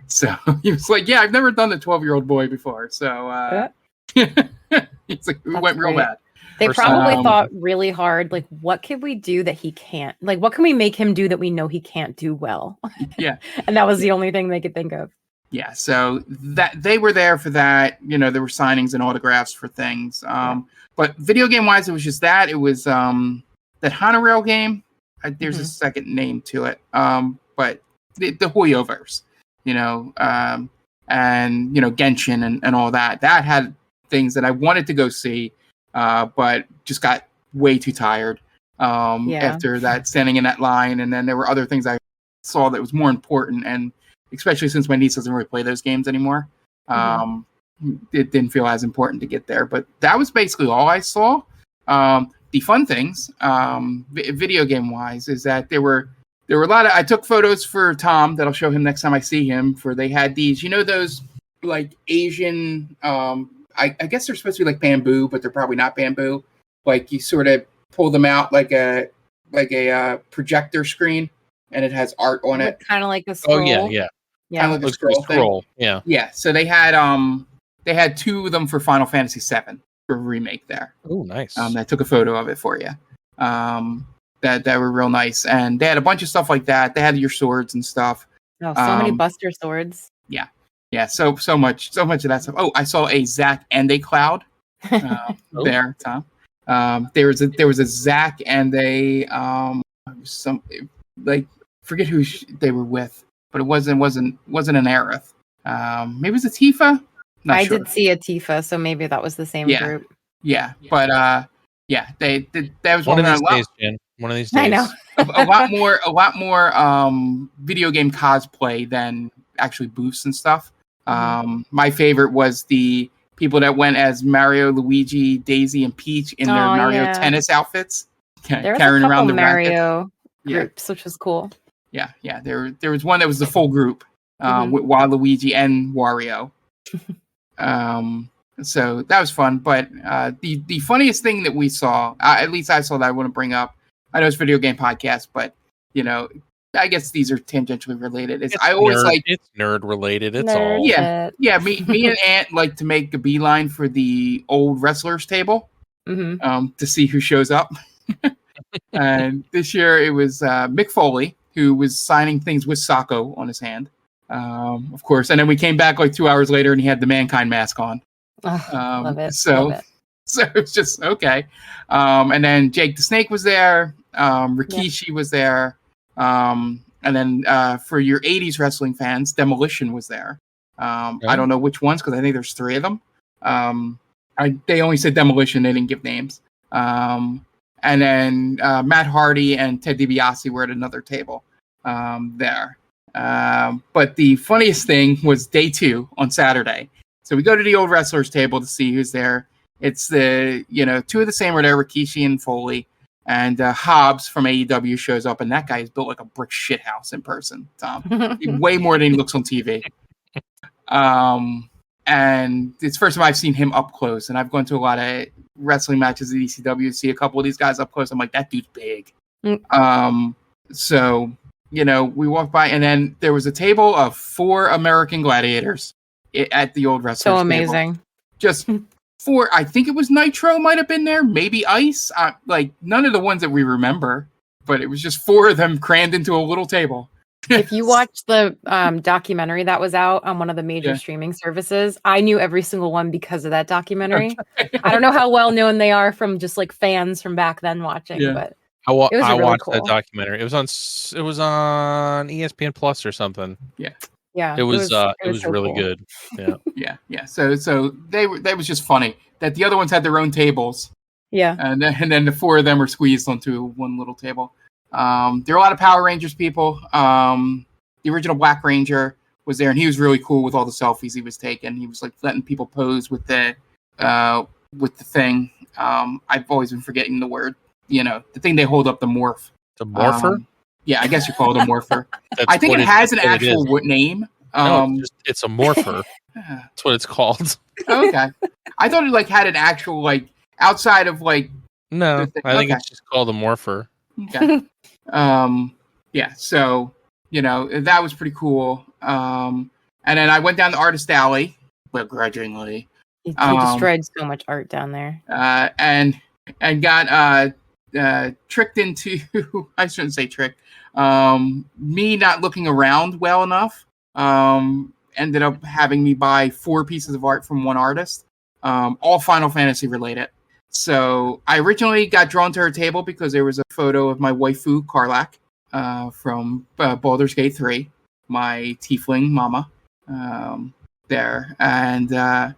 So he was like, "Yeah, I've never done the 12-year-old boy before." So he's like, "We went real great. bad." They probably thought really hard, like, what can we do that he can't? Like, what can we make him do that we know he can't do well? Yeah. And that was the only thing they could think of. Yeah, so that they were there for that. You know, there were signings and autographs for things. But video game wise, it was just that. It was that Honorail game. There's a second name to it. But the Hoyoverse, you know, and you know Genshin and all that. That had things that I wanted to go see, but just got way too tired after that, standing in that line. And then there were other things I saw that was more important, and especially since my niece doesn't really play those games anymore, it didn't feel as important to get there. But that was basically all I saw. The fun things, video game wise, is that there were a lot of. I took photos for Tom that I'll show him next time I see him. For they had these, you know, those like Asian. I guess they're supposed to be like bamboo, but they're probably not bamboo. Like you sort of pull them out like a projector screen, and it has art on it. Kind of like a scroll. Oh yeah. Kind of like a scroll thing. Yeah. So they had two of them for Final Fantasy VII for a remake there. Oh, nice. I took a photo of it for you. That were real nice, and they had a bunch of stuff like that. They had your swords and stuff. Oh, so many Buster swords. Yeah. So much of that stuff. Oh, I saw a Zack and a Cloud there, Tom. There was a Zack and a some like forget who they were with, but it wasn't an Aerith. Maybe it was a Tifa. I did see a Tifa, so maybe that was the same group. Yeah, but that was one of these days, Jen. One of these days. I know. a lot more video game cosplay than actually booths and stuff. My favorite was the people that went as Mario, Luigi, Daisy, and Peach in their Mario tennis outfits, carrying around the Mario groups, which was cool. Yeah. There was one that was the full group with Waluigi and Wario. So that was fun. But the funniest thing that we saw, at least I saw that I want to bring up. I know it's a video game podcast, but you know, I guess these are tangentially related. It's nerd related. It's nerd all Me and Ant like to make a beeline for the old wrestlers table to see who shows up. And this year it was Mick Foley, who was signing things with Sacco on his hand, of course. And then we came back like 2 hours later, and he had the Mankind mask on. Love it. So it's just okay. And then Jake the Snake was there. Rikishi was there. And then for your 80s wrestling fans, Demolition was there. I don't know which ones, because I think there's 3 of them. They only said Demolition. They didn't give names. And then Matt Hardy and Ted DiBiase were at another table there. But the funniest thing was day 2 on Saturday. So we go to the old wrestlers table to see who's there. It's 2 of the same are there, Rikishi and Foley. And Hobbs from AEW shows up, and that guy is built like a brick shithouse in person, Tom. Way more than he looks on TV. And it's the first time I've seen him up close, and I've gone to a lot of wrestling matches at ECW to see a couple of these guys up close. I'm like, that dude's big. So, we walked by, and then there was a table of 4 American gladiators at the old wrestlers table. So amazing. Just 4, I think it was Nitro might have been there, maybe Ice, like none of the ones that we remember, but it was just 4 of them crammed into a little table. If you watch the documentary that was out on one of the major streaming services, I knew every single one because of that documentary. I don't know how well known they are from just like fans from back then watching, but I watched cool. that documentary. It was on ESPN Plus or something. Yeah, it was so really cool. good. Yeah. So they was just funny that the other ones had their own tables. Yeah, and then the 4 of them were squeezed onto one little table. There are a lot of Power Rangers people. The original Black Ranger was there, and he was really cool with all the selfies he was taking. He was like letting people pose with the thing. I've always been forgetting the word. The thing they hold up, the morph. The morpher. Yeah, I guess you call it a morpher. I think it has an actual name. It's a morpher. That's what it's called. Okay. I thought it had an actual outside of No, I think it's just called a morpher. Okay. Yeah. So that was pretty cool. And then I went down the artist alley, begrudgingly. He destroyed so much art down there. And got tricked into, I shouldn't say tricked, me not looking around well enough. Ended up having me buy 4 pieces of art from one artist, all Final Fantasy related. So I originally got drawn to her table because there was a photo of my waifu, Karlach, from Baldur's Gate 3, my tiefling mama, there. And I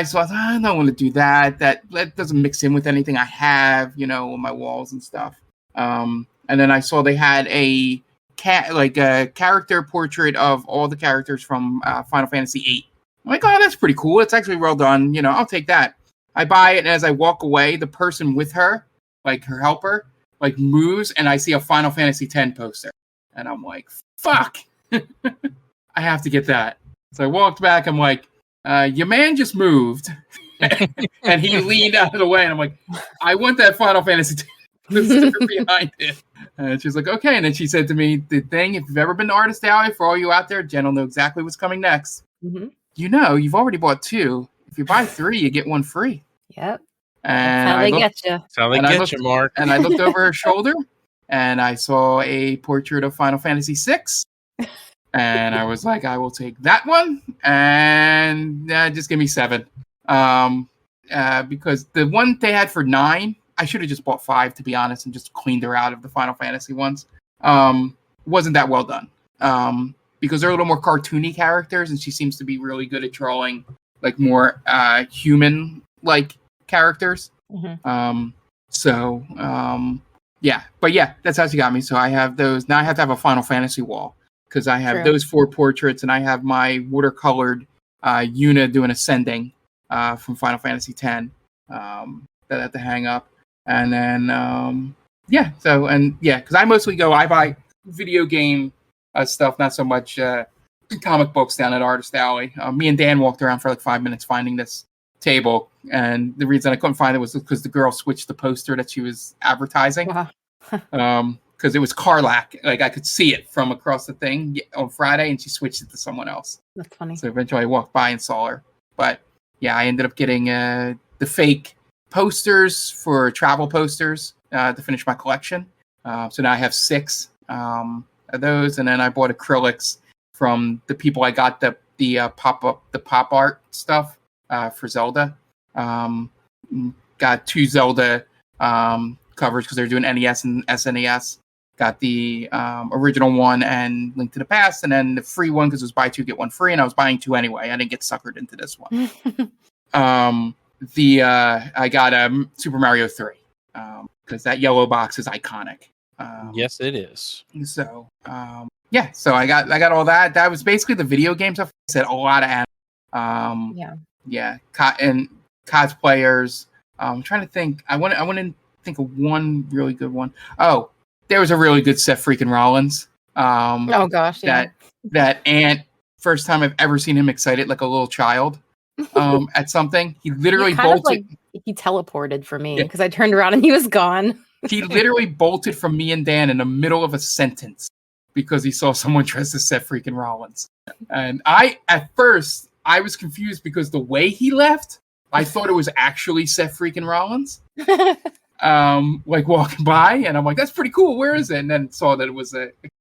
thought, I don't want to do that. That doesn't mix in with anything I have, on my walls and stuff. And then I saw they had a character portrait of all the characters from Final Fantasy VIII. I'm like, oh, that's pretty cool. It's actually well done. I'll take that. I buy it, and as I walk away, the person with her, like her helper, like moves, and I see a Final Fantasy X poster. And I'm like, fuck! I have to get that. So I walked back, I'm like, your man just moved. And he leaned out of the way, and I'm like, I want that Final Fantasy X poster behind it. And she's like, okay. And then she said to me, the thing, if you've ever been to Artist Alley, for all you out there, Jen will know exactly what's coming next. Mm-hmm. You've already bought 2. If you buy 3, you get 1 free. Yep. And that's how they get you. That's how they get you, Mark. And I looked over her shoulder, and I saw a portrait of Final Fantasy VI. And I was like, I will take that one, and just give me 7. Because the one they had for 9, I should have just bought 5, to be honest, and just cleaned her out of the Final Fantasy ones. Wasn't that well done. Because they're a little more cartoony characters, and she seems to be really good at drawing like more human-like characters. Mm-hmm. Yeah. But yeah, that's how she got me. So I have those. Now I have to have a Final Fantasy wall, because I have those 4 portraits, and I have my watercolored Yuna doing Ascending from Final Fantasy X that I have to hang up. And then, because I buy video game stuff, not so much comic books down at Artist Alley. Me and Dan walked around for like 5 minutes finding this table, and the reason I couldn't find it was because the girl switched the poster that she was advertising. Because it was Karlach, like I could see it from across the thing on Friday, and she switched it to someone else. That's funny. So eventually I walked by and saw her. But yeah, I ended up getting the fake posters for travel posters to finish my collection. So now I have 6 of those, and then I bought acrylics from the people I got the pop art stuff for Zelda. Got 2 Zelda covers because they're doing NES and SNES. Got the original one and Link to the Past, and then the free one because it was buy 2 get 1 free, and I was buying 2 anyway. I didn't get suckered into this one. I got Super Mario 3 because that yellow box is iconic. Yes, it is. So so I got all that. That was basically the video game stuff. I said a lot of and cosplayers. I'm trying to think. I want to think of one really good one. Oh, there was a really good Seth freaking Rollins. Oh gosh, yeah. That Ant. First time I've ever seen him excited like a little child at something. He literally bolted. He teleported for me because I turned around and he was gone. He literally bolted from me and Dan in the middle of a sentence because he saw someone dressed as Seth freaking Rollins. And at first I was confused because the way he left, I thought it was actually Seth freaking Rollins. Like walking by, and I'm like, that's pretty cool. Where is it? And then saw that it was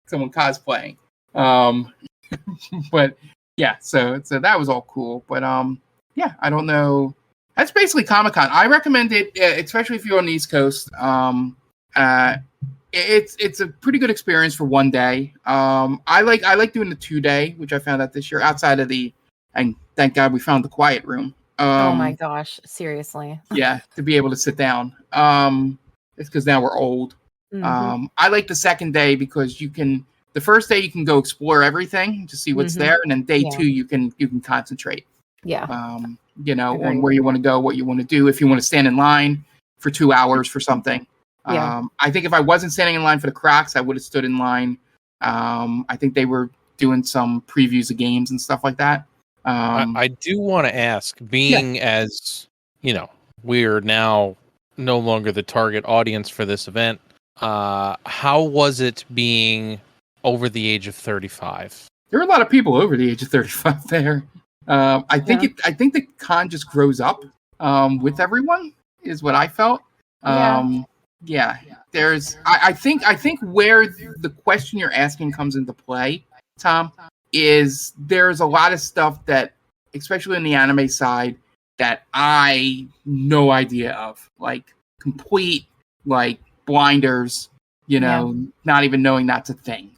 someone cosplaying. But yeah, so that was all cool. But I don't know. That's basically Comic-Con. I recommend it, especially if you're on the East Coast. It's a pretty good experience for one day. I like doing the 2-day, which I found out this year. Outside of and thank God we found the quiet room. Oh my gosh, seriously. Yeah, to be able to sit down. It's because now we're old. Mm-hmm. I like the second day because the first day you can go explore everything to see what's there, and then day 2 you can concentrate. Yeah. On where you want to go, what you want to do. If you want to stand in line for 2 hours for something. I think if I wasn't standing in line for the Crocs, I would have stood in line. I think they were doing some previews of games and stuff like that. I do want to ask, being as we're now no longer the target audience for this event, how was it being over the age of 35? there were a lot of people over the age of 35 there. I think the con just grows up with everyone, is what I felt. Yeah. I think where the question you're asking comes into play, Tom, is there's a lot of stuff that, especially in the anime side, that I no idea of, like complete like blinders, not even knowing that's a thing.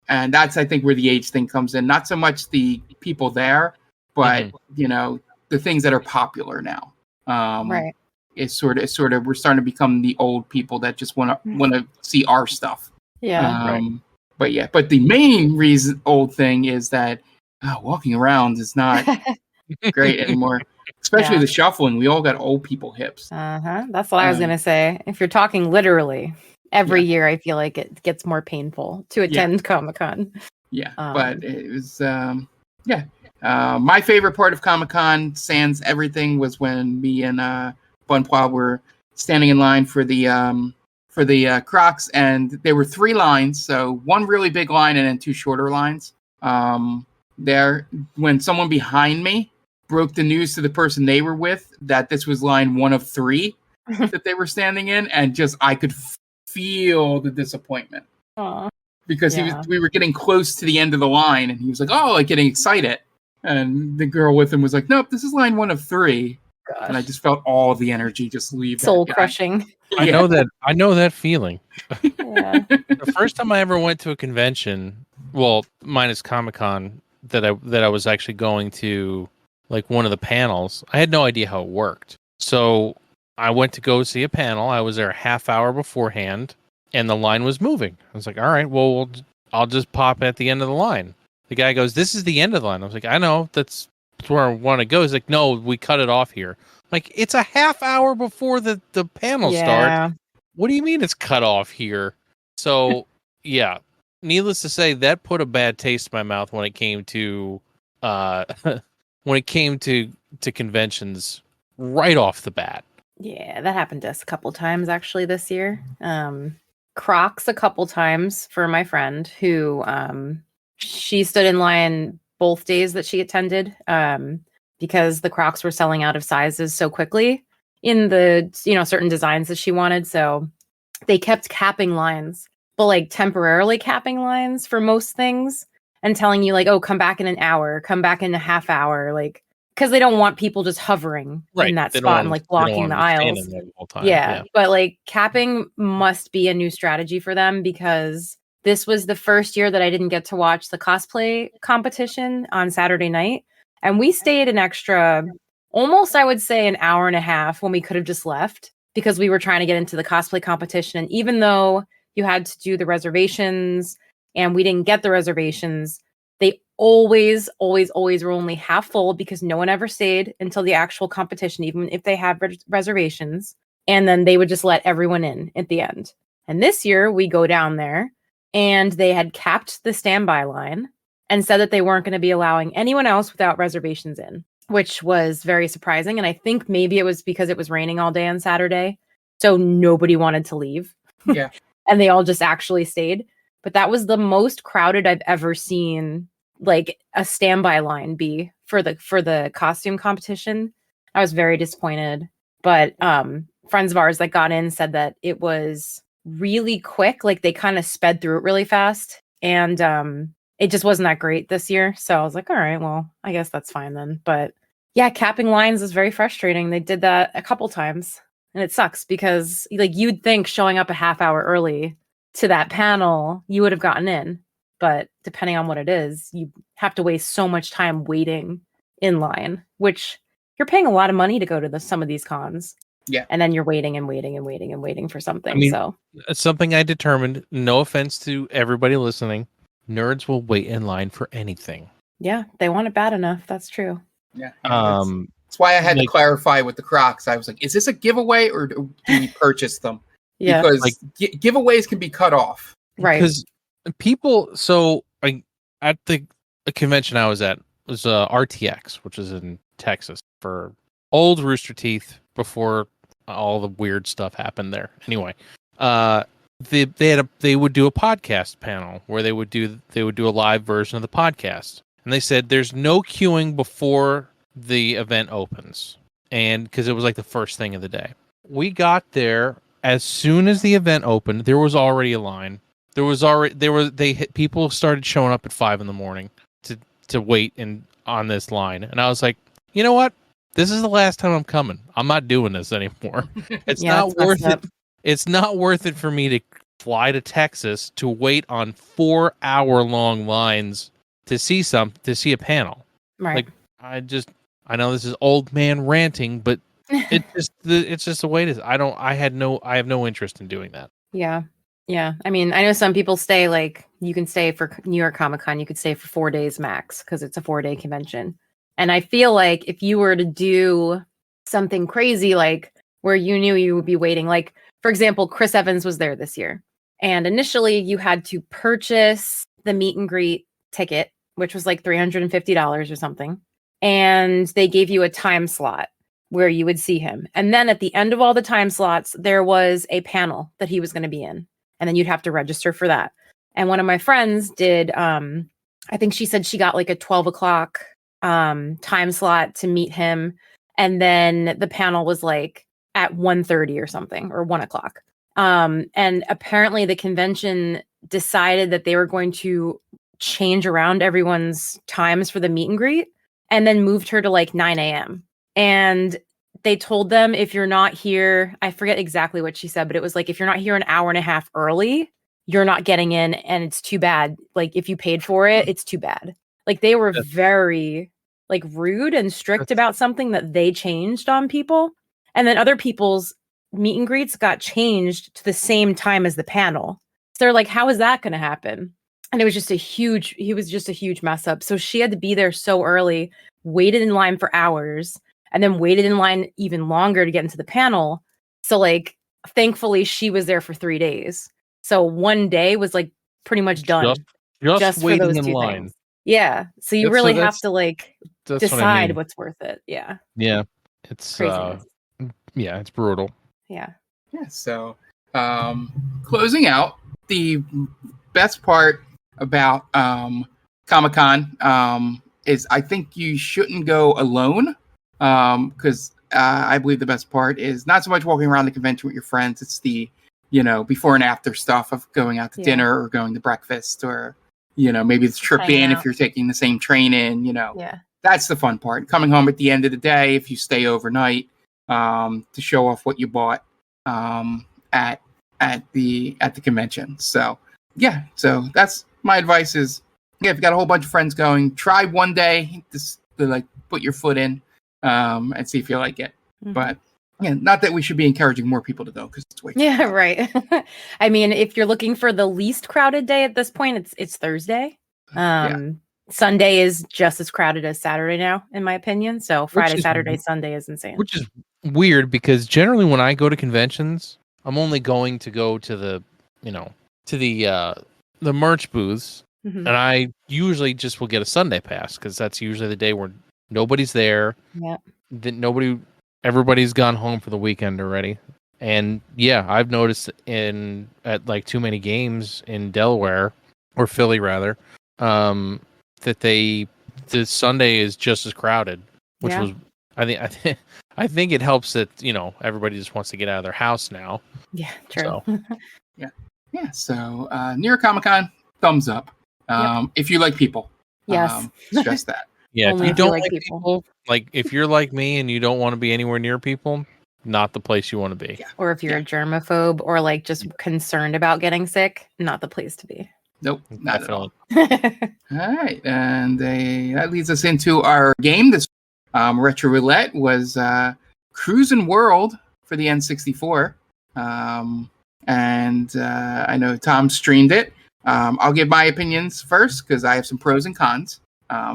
And that's, I think, where the age thing comes in. Not so much the people there, but the things that are popular now. Right. It's sort of we're starting to become the old people that just want to see our stuff. Yeah. But the main old thing is that walking around is not great anymore. Especially the shuffling. We all got old people hips. That's what I was gonna say. If you're talking literally, every year I feel like it gets more painful to attend Comic-Con. Yeah, but it was my favorite part of Comic-Con, sans everything, was when me and Bunpwa were standing in line for the Crocs, and there were 3 lines, so one really big line and then 2 shorter lines. There, when someone behind me broke the news to the person they were with that this was line 1 of 3 that they were standing in, and just I could feel the disappointment. Aww. Because we were getting close to the end of the line, and he was like, "Oh," like getting excited, and the girl with him was like, "Nope, this is line 1 of 3." Gosh. And I just felt all the energy just leave. Soul crushing. I know that feeling. Yeah. The first time I ever went to a convention, well, minus Comic-Con, that I was actually going to, like, one of the panels, I had no idea how it worked. So I went to go see a panel. I was there a half hour beforehand, and the line was moving. I was like, all right, well, I'll just pop at the end of the line. The guy goes, "This is the end of the line." I was like, "I know, that's where I want to go." He's like, "No, we cut it off here." Like, it's a half hour before the panel starts. What do you mean it's cut off here? So, yeah, needless to say, that put a bad taste in my mouth when it came to conventions right off the bat. Yeah, that happened to us a couple times actually this year. Crocs a couple times for my friend who she stood in line both days that she attended because the Crocs were selling out of sizes so quickly in the certain designs that she wanted. So they kept capping lines, but like temporarily capping lines for most things and telling you like, "Oh, come back in an hour, come back in a half hour," like, because they don't want people just hovering in that spot and like blocking the aisles. Yeah, but like capping must be a new strategy for them, because this was the first year that I didn't get to watch the cosplay competition on Saturday night. And we stayed an extra, almost, I would say, an hour and a half when we could have just left, because we were trying to get into the cosplay competition. And even though you had to do the reservations and we didn't get the reservations, they always were only half full, because no one ever stayed until the actual competition, even if they had reservations. And then they would just let everyone in at the end. And this year we go down there and they had capped the standby line and said that they weren't going to be allowing anyone else without reservations in, which was very surprising. And I think maybe it was because it was raining all day on Saturday, so nobody wanted to leave. Yeah. And they all just actually stayed. But that was the most crowded I've ever seen like a standby line be for the costume competition. I was very disappointed. But friends of ours that got in said that it was really quick. Like they kind of sped through it really fast. And it just wasn't that great this year. So I was like, all right, well, I guess that's fine then. But yeah, capping lines is very frustrating. They did that a couple times. And it sucks because like you'd think showing up a half hour early to that panel, you would have gotten in. But depending on what it is, you have to waste so much time waiting in line, which you're paying a lot of money to go to some of these cons. Yeah. And then you're waiting and waiting and waiting and waiting for something. I mean, so it's something I determined, no offense to everybody listening, nerds will wait in line for anything. Yeah, they want it bad enough. That's true. Yeah. That's why I had to clarify with the Crocs. I was like, is this a giveaway or do we purchase them? Yeah. Because giveaways can be cut off. Right. Because people, at the convention I was at was RTX, which is in Texas, for old Rooster Teeth before all the weird stuff happened there. Anyway, they would do a podcast panel where they would do a live version of the podcast, and they said there's no queuing before the event opens, and because it was like the first thing of the day. We got there as soon as the event opened. There was already a line. People started showing up at 5 a.m. to wait on this line, and I was like, you know what? This is the last time I'm coming. I'm not doing this anymore. It's not worth it. It's not worth it for me to fly to Texas to wait on 4-hour-long lines to see a panel. Right. Like I know this is old man ranting, but it's just the way it is. I have no interest in doing that. Yeah. Yeah. I mean, I know some people stay, like, you can stay for New York Comic Con, you could stay for 4 days max because it's a 4-day convention. And I feel like if you were to do something crazy, like where you knew you would be waiting, like, for example, Chris Evans was there this year. And initially you had to purchase the meet and greet ticket, which was like $350 or something. And they gave you a time slot where you would see him. And then at the end of all the time slots, there was a panel that he was going to be in. And then you'd have to register for that. And one of my friends did, I think she said she got like a 12 o'clock time slot to meet him. And then the panel was like at 1:30 or something, or 1 o'clock. And apparently the convention decided that they were going to change around everyone's times for the meet and greet, and then moved her to like 9 a.m. And they told them, if you're not here, I forget exactly what she said, but it was like, if you're not here an hour and a half early, you're not getting in, and it's too bad. Like, if you paid for it, it's too bad. Like, they were very like rude and strict about something that they changed on people. And then other people's meet and greets got changed to the same time as the panel. So they're like, how is that going to happen? And it was just a huge mess up. So she had to be there so early, waited in line for hours, and then waited in line even longer to get into the panel. So like, thankfully she was there for 3 days. So one day was like pretty much done. Just waiting in line. Things. Yeah. So you really have to like decide what's worth it. Yeah. Yeah. It's craziness. Yeah, it's brutal. Yeah. Yeah. So closing out, the best part about Comic-Con is I think you shouldn't go alone, because I believe the best part is not so much walking around the convention with your friends. It's the, before and after stuff of going out to dinner or going to breakfast, or, maybe it's trip in if you're taking the same train in, Yeah. That's the fun part. Coming home at the end of the day, if you stay overnight, to show off what you bought at the convention. So yeah, so that's my advice is, if you got a whole bunch of friends going, try one day to like put your foot in and see if you like it. Mm-hmm. But yeah, not that we should be encouraging more people to go, because it's way too hard. Right. I mean, if you're looking for the least crowded day at this point, it's Thursday. Sunday is just as crowded as Saturday now, in my opinion. So Friday, Saturday, Sunday is insane. Which is weird, because generally when I go to conventions, I'm only going to go to the, to the merch booths. Mm-hmm. And I usually just will get a Sunday pass, because that's usually the day where nobody's there. Yeah. Everybody's gone home for the weekend already. And yeah, I've noticed at like too many games in Delaware, or Philly rather, that the Sunday is just as crowded, which was, I think it helps that, everybody just wants to get out of their house now. Yeah, true. So. Yeah. So New York Comic Con, thumbs up. If you like people. Yes. Stress that. Yeah, if you don't like people, like if you're like me and you don't want to be anywhere near people, not the place you want to be. Yeah. Or if you're a germaphobe or like just concerned about getting sick, not the place to be. Nope, not definitely. At all. All right, and that leads us into our game. This Retro Roulette was Crusin World for the N64. And I know Tom streamed it. I'll give my opinions first, because I have some pros and cons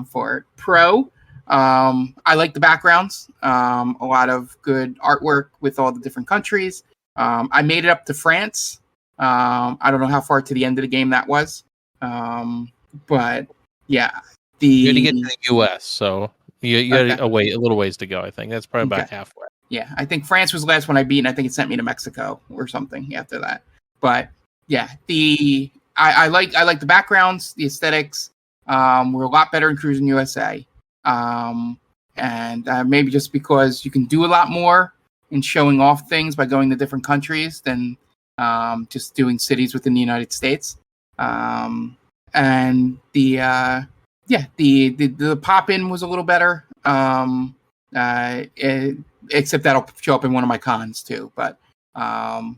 for it. Pro, I like the backgrounds. A lot of good artwork with all the different countries. I made it up to France. I don't know how far to the end of the game that was. But yeah. You had to get to the US, so you had a little ways to go, I think. That's probably about halfway. Yeah, I think France was the last one I beat, and I think it sent me to Mexico or something after that. But I like the backgrounds, the aesthetics. Were a lot better in Crusin USA. And maybe just because you can do a lot more in showing off things by going to different countries than just doing cities within the United States. And the pop-in was a little better. Except that'll show up in one of my cons too. But I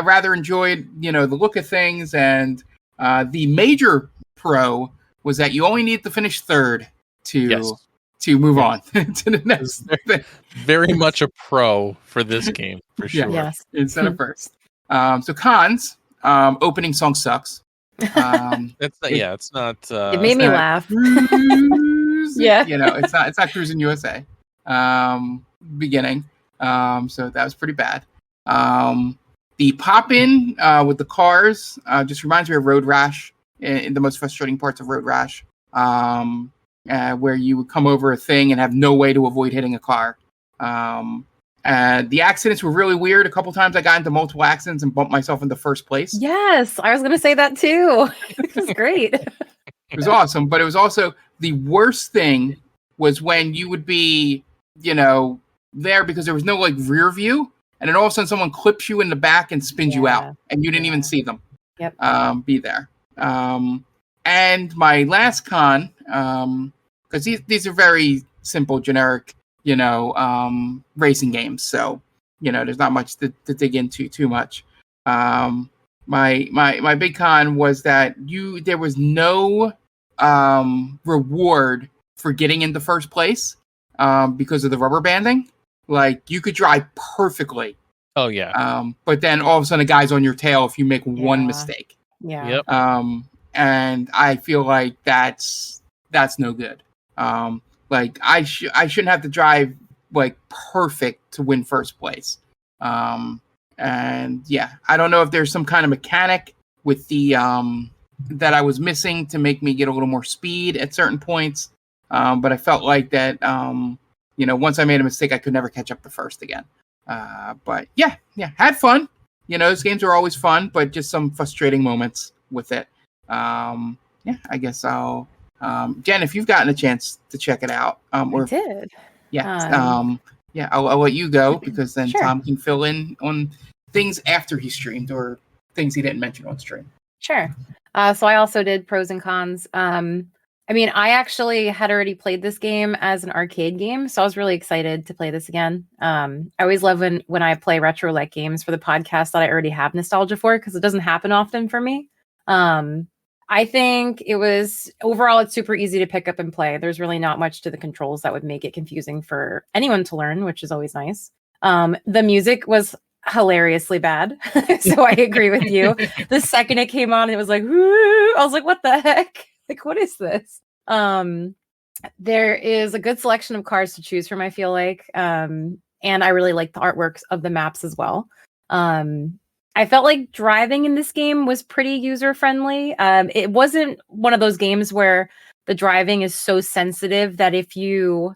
rather enjoyed, the look of things, and the major pro was that you only need to finish third to move on to the next thing. Very much a pro for this game, for sure. Yes. Instead of first. So cons, opening song sucks. It's not. It made me laugh. Yeah. It's not Crusin USA. Beginning. So that was pretty bad. The pop-in with the cars just reminds me of Road Rash, in the most frustrating parts of Road Rash, where you would come over a thing and have no way to avoid hitting a car. The accidents were really weird. A couple times I got into multiple accidents and bumped myself into first place. Yes, I was going to say that too. It was great. It was awesome, but it was also the worst thing was when you would be, there because there was no rear view, and then all of a sudden someone clips you in the back and spins you out, and you didn't even see them. Yep. Be there. And my last con, because these are very simple, generic, racing games, so there's not much to dig into too much. My big con was that there was no reward for getting into first place because of the rubber banding. You could drive perfectly. Oh yeah. But then all of a sudden a guy's on your tail if you make one mistake. Yeah. Yep. And I feel like that's no good. I shouldn't have to drive perfect to win first place. And I don't know if there's some kind of mechanic with the that I was missing to make me get a little more speed at certain points. But I felt like that once I made a mistake, I could never catch up to first again. But had fun. Those games are always fun, but just some frustrating moments with it. I guess I'll Jen, if you've gotten a chance to check it out, I did. I'll let you go because then Sure. Tom can fill in on things after he streamed or things he didn't mention on stream. Sure. So I also did pros and cons. I actually had already played this game as an arcade game, so I was really excited to play this again. I always love when I play Retro Roulette games for the podcast that I already have nostalgia for, because it doesn't happen often for me. I think overall it's super easy to pick up and play. There's really not much to the controls that would make it confusing for anyone to learn, which is always nice. The music was hilariously bad. So I agree with you. The second it came on, it was like, whoo! I was like, what the heck? What is this? There is a good selection of cars to choose from, I feel like. And I really like the artworks of the maps as well. I felt like driving in this game was pretty user-friendly. It wasn't one of those games where the driving is so sensitive that if you,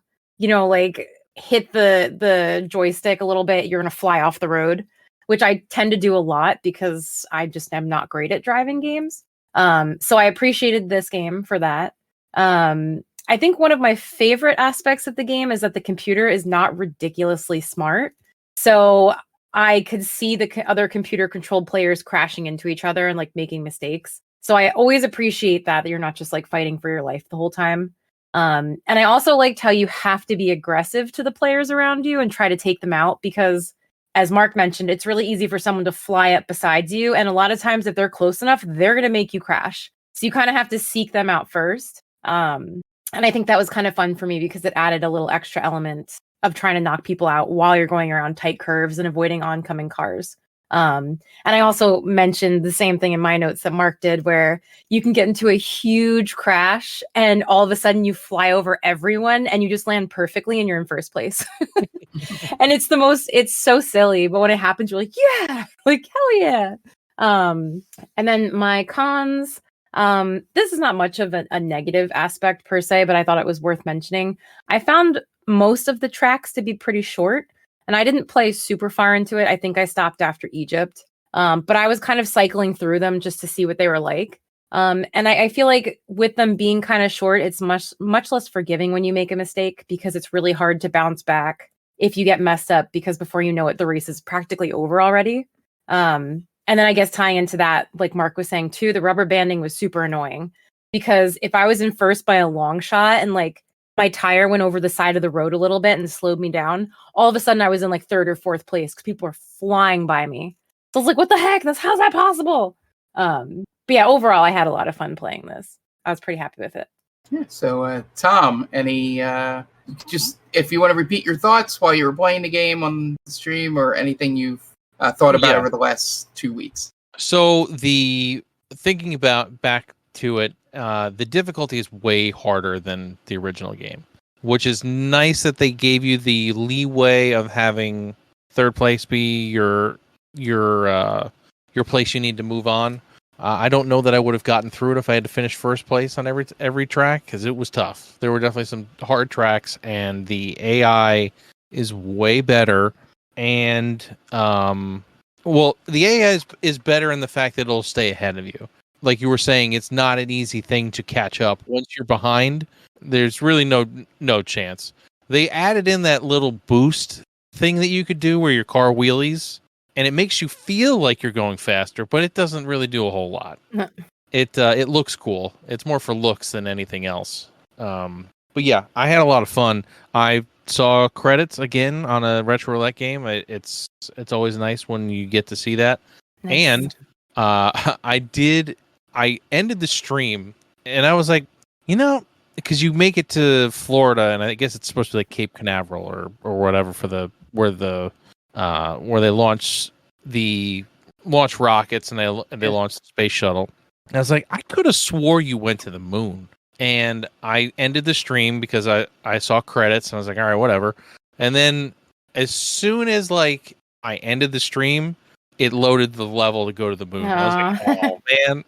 hit the joystick a little bit, you're going to fly off the road, which I tend to do a lot because I just am not great at driving games. So I appreciated this game for that. I think one of my favorite aspects of the game is that the computer is not ridiculously smart. So I could see the other computer-controlled players crashing into each other and making mistakes. So I always appreciate that you're not just fighting for your life the whole time. And I also liked how you have to be aggressive to the players around you and try to take them out because, as Mark mentioned, it's really easy for someone to fly up beside you. And a lot of times, if they're close enough, they're going to make you crash. So you kind of have to seek them out first. And I think that was kind of fun for me because it added a little extra element of trying to knock people out while you're going around tight curves and avoiding oncoming cars. And I also mentioned the same thing in my notes that Mark did, where you can get into a huge crash and all of a sudden you fly over everyone and you just land perfectly and you're in first place. And it's so silly, but when it happens, you're like, yeah, hell yeah. And then my cons, this is not much of a negative aspect per se, but I thought it was worth mentioning. I found most of the tracks to be pretty short, and I didn't play super far into it. I think I stopped after Egypt. But I was kind of cycling through them just to see what they were like. And I feel like with them being kind of short, it's much less forgiving when you make a mistake, because it's really hard to bounce back if you get messed up, because before you know it, the race is practically over already. And then I guess tying into that, like Mark was saying too, the rubber banding was super annoying, because if I was in first by a long shot and like my tire went over the side of the road a little bit and slowed me down, all of a sudden I was in like third or fourth place because people were flying by me. So I was like, what the heck? How's that possible? But yeah, overall, I had a lot of fun playing this. I was pretty happy with it. Yeah. So, Tom, any just if you want to repeat your thoughts while you were playing the game on the stream, or anything you've thought about over the last 2 weeks? So thinking back to it, the difficulty is way harder than the original game, which is nice that they gave you the leeway of having third place be your place you need to move on. I don't know that I would have gotten through it if I had to finish first place on every track, because it was tough. There were definitely some hard tracks, and the AI is way better. And well, the AI is better in the fact that it'll stay ahead of you. Like you were saying, it's not an easy thing to catch up. Once you're behind, there's really no chance. They added in that little boost thing that you could do where your car wheelies, and it makes you feel like you're going faster, but it doesn't really do a whole lot. It looks cool. It's more for looks than anything else. But yeah, I had a lot of fun. I saw credits again on a Retro Roulette game. It's always nice when you get to see that. Nice. And I ended the stream, and I was like, because you make it to Florida, and I guess it's supposed to be like Cape Canaveral or whatever where they launch rockets and they launch the space shuttle. And I was like, I could have swore you went to the moon. And I ended the stream because I saw credits, and I was like, all right, whatever. And then as soon as like I ended the stream, it loaded the level to go to the moon. I was like, oh man.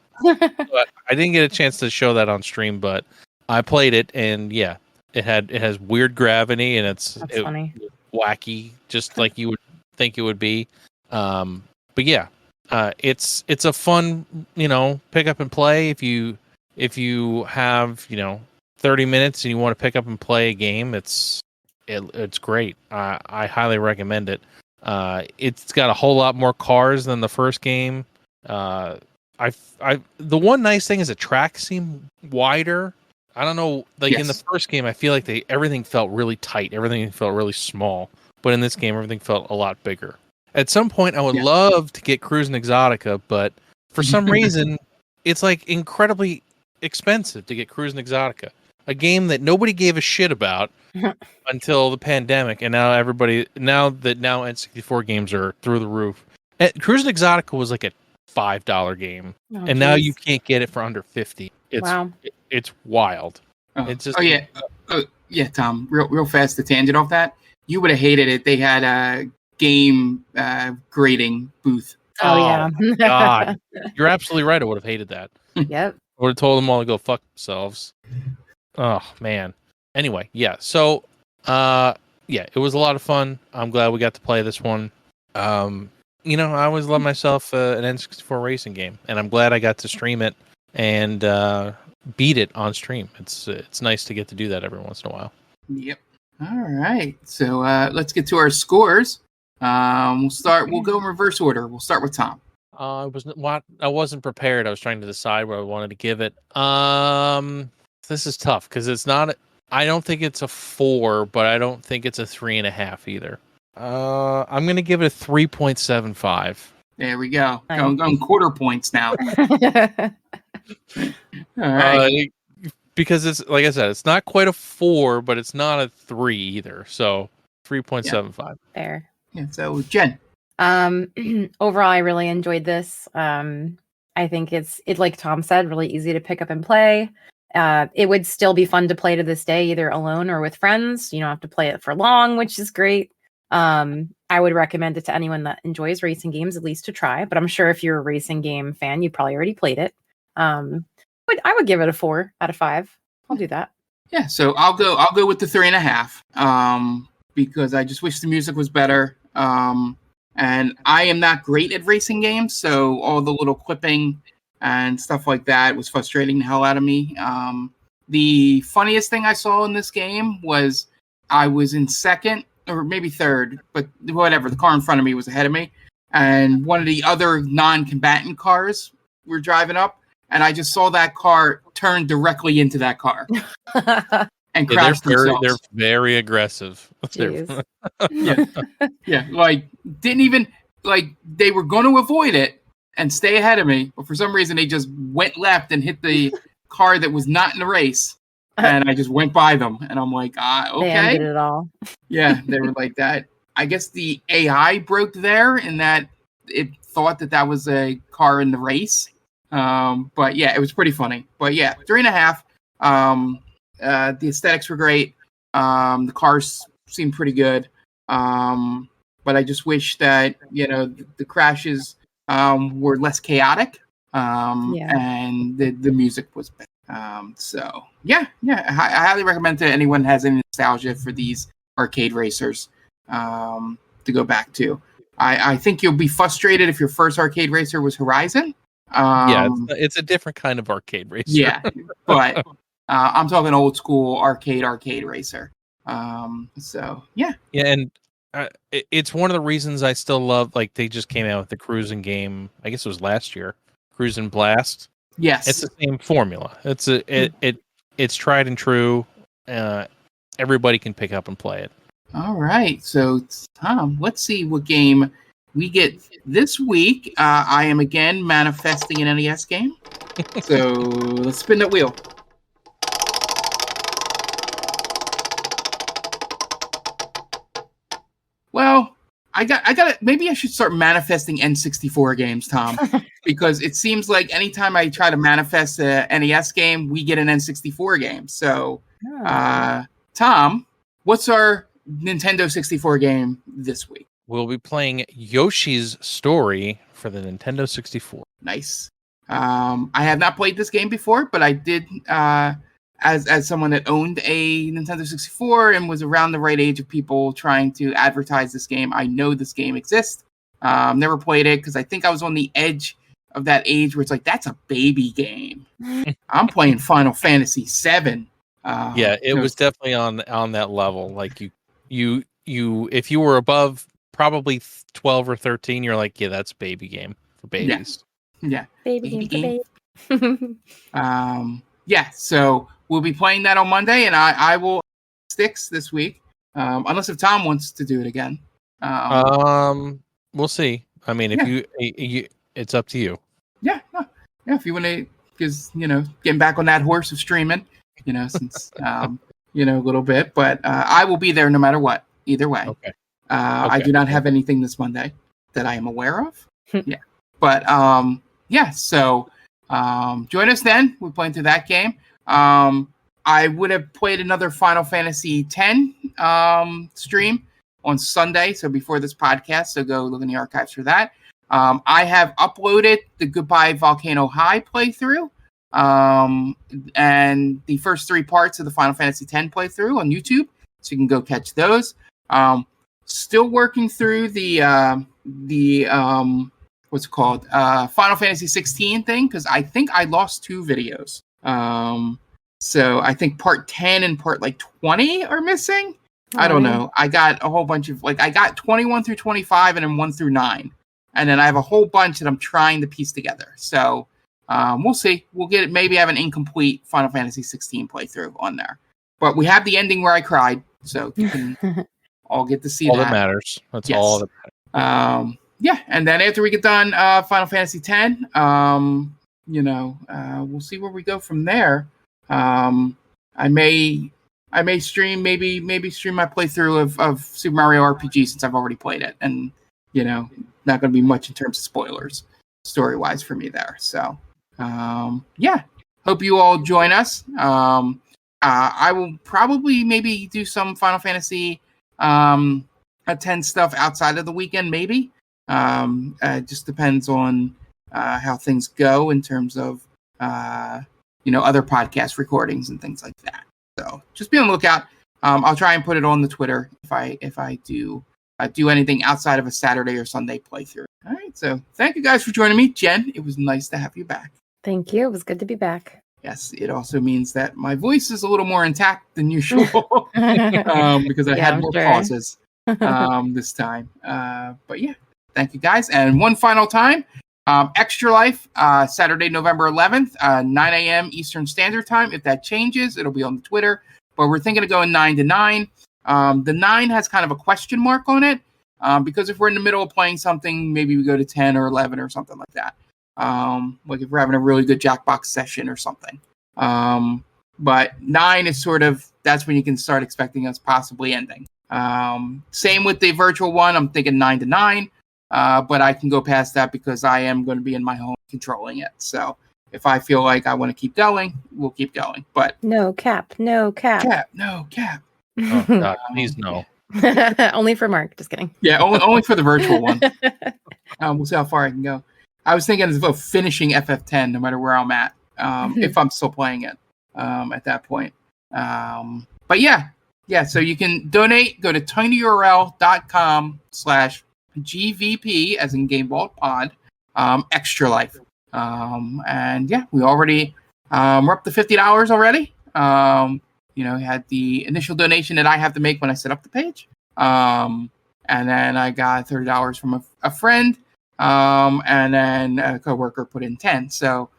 But I didn't get a chance to show that on stream, but I played it, and yeah, it has weird gravity, and it's funny. Wacky, just like you would think it would be. But yeah, it's a fun, pick up and play if you have 30 minutes and you want to pick up and play a game. It's great. I highly recommend it. It's got a whole lot more cars than the first game. The one nice thing is the track seemed wider. I don't know, in the first game, I feel like everything felt really tight. Everything felt really small. But in this game, everything felt a lot bigger. At some point, I would love to get Crusin Exotica, but for some reason, it's like incredibly expensive to get Crusin Exotica, a game that nobody gave a shit about until the pandemic, and now now N64 games are through the roof. Crusin Exotica was like a $5 game, and now you can't get it for under $50. It's wild. It's just yeah, Tom. Real fast to tangent off that. You would have hated it. They had a game grading booth. Oh yeah. God, you're absolutely right. I would have hated that. Yep. I would have told them all to go fuck themselves. Oh man. Anyway, yeah. So, it was a lot of fun. I'm glad we got to play this one. I always love myself an N64 racing game, and I'm glad I got to stream it and beat it on stream. It's nice to get to do that every once in a while. Yep. All right. So let's get to our scores. We'll go in reverse order. We'll start with Tom. I wasn't prepared. I was trying to decide what I wanted to give it. This is tough because it's not. I don't think it's a 4, but I don't think it's a 3.5 either. I'm gonna give it a 3.75. There we go. Going quarter points now. All right. Because it's like I said, it's not quite a 4, but it's not a 3 either. So 3.75. There. Yeah. So Jen. Overall, I really enjoyed this. I think it's like Tom said, really easy to pick up and play. It would still be fun to play to this day, either alone or with friends. You don't have to play it for long, which is great. I would recommend it to anyone that enjoys racing games, at least to try. But I'm sure if you're a racing game fan, you probably already played it. But I would give it a 4 out of 5. I'll do that. Yeah, so I'll go with the 3.5. Because I just wish the music was better. and I am not great at racing games, so all the little clipping and stuff like that was frustrating the hell out of me. The funniest thing I saw in this game was I was in second or maybe third, but whatever. The car in front of me was ahead of me, and one of the other non-combatant cars were driving up, and I just saw that car turn directly into that car and crash themselves. They're very aggressive. Yeah, like didn't even like they were going to avoid it and stay ahead of me, but for some reason they just went left and hit the car that was not in the race, and I just went by them, and I'm like, okay. They ended it all. Yeah, they were like that. I guess the AI broke there in that it thought that was a car in the race. But yeah, it was pretty funny. But yeah, 3.5. The aesthetics were great. The cars seemed pretty good. But I just wish that, the crashes were less chaotic. And the music was better. So yeah, I highly recommend to anyone who has any nostalgia for these arcade racers to go back to. I think you'll be frustrated if your first arcade racer was Horizon. It's a different kind of arcade racer. Yeah, but I'm talking old school arcade racer. So yeah, and it's one of the reasons I still love. Like they just came out with the Crusin game. I guess it was last year. Crusin Blast. Yes, it's the same formula. It's tried and true. Everybody can pick up and play it. All right, so Tom, let's see what game we get this week. I am again manifesting an NES game. So let's spin that wheel. Well, I got it. Maybe I should start manifesting N64 games, Tom, because it seems like anytime I try to manifest a NES game, we get an N64 game. So, Tom, what's our Nintendo 64 game this week? We'll be playing Yoshi's Story for the Nintendo 64. Nice. I have not played this game before, but I did, as someone that owned a Nintendo 64 and was around the right age of people trying to advertise this game, I know this game exists. Never played it because I think I was on the edge of that age where it's like, that's a baby game. I'm playing Final Fantasy VII. It was definitely on that level. Like you if you were above probably 12 or 13, you're like, yeah, that's a baby game for babies. Yeah. Baby game for baby. So we'll be playing that on Monday, and I will sticks this week, unless if Tom wants to do it again. We'll see. I mean, if you it's up to you. Yeah. If you want to, because getting back on that horse of streaming, since a little bit, but I will be there no matter what. Either way. Okay. I do not have anything this Monday that I am aware of. Yeah. But so join us then. We're playing through that game. I would have played another Final Fantasy X stream on Sunday, so before this podcast, so go look in the archives for that. I have uploaded the Goodbye Volcano High playthrough and the first 3 parts of the Final Fantasy X playthrough on YouTube, so you can go catch those. Still working through the what's it called? Final Fantasy 16 thing, because I think I lost 2 videos. So I think part 10 and part 20 are missing. I don't know. I got a whole bunch of I got 21 through 25 and then 1 through 9. And then I have a whole bunch that I'm trying to piece together. So we'll see. We'll get it. Maybe have an incomplete Final Fantasy 16 playthrough on there. But we have the ending where I cried. So you can all get to see all that. That matters. That's all that matters. And then after we get done Final Fantasy X, we'll see where we go from there. I may stream maybe stream my playthrough of Super Mario RPG since I've already played it, and not going to be much in terms of spoilers story wise for me there. So hope you all join us. I will probably maybe do some Final Fantasy X stuff outside of the weekend, maybe. Just depends on how things go in terms of other podcast recordings and things like that. So just be on the lookout. I'll try and put it on the Twitter if I do do anything outside of a Saturday or Sunday playthrough. All right, so thank you guys for joining me. Jen, it was nice to have you back. Thank you. It was good to be back. Yes, it also means that my voice is a little more intact than usual because I had more pauses this time. But yeah, thank you guys. And one final time, Extra Life, Saturday, November 11th, 9 a.m. Eastern Standard Time. If that changes, it'll be on the Twitter. But we're thinking of going 9 to 9. The 9 has kind of a question mark on it because if we're in the middle of playing something, maybe we go to 10 or 11 or something like that. Like if we're having a really good Jackbox session or something. But 9 is sort of, that's when you can start expecting us possibly ending. Same with the virtual one. I'm thinking 9 to 9. But I can go past that because I am going to be in my home controlling it. So if I feel like I want to keep going, we'll keep going. But no cap. No cap. Oh, God, please no. Only for Mark. Just kidding. Yeah, only for the virtual one. We'll see how far I can go. I was thinking of finishing FF10 no matter where I'm at, if I'm still playing it at that point. But yeah, so you can donate. Go to tinyurl.com/GVP, as in Game Vault Pod, Extra Life. And yeah, we already, we're up to $50 already. Had the initial donation that I have to make when I set up the page. And then I got $30 from a friend. And then a coworker put in 10. So,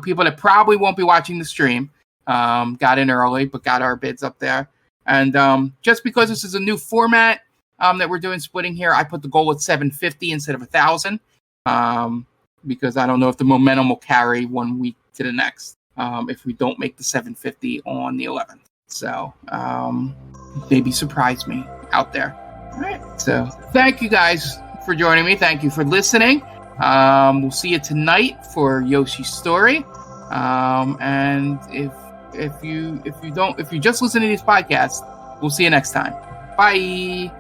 people that probably won't be watching the stream, got in early, but got our bids up there. And, just because this is a new format, that we're doing splitting here, I put the goal at 750 instead of 1,000. Because I don't know if the momentum will carry 1 week to the next, if we don't make the 750 on the 11th. So, maybe surprise me out there. All right. So thank you guys for joining me. Thank you for listening. We'll see you tonight for Yoshi's story. And if you just listen to these podcasts, we'll see you next time. Bye.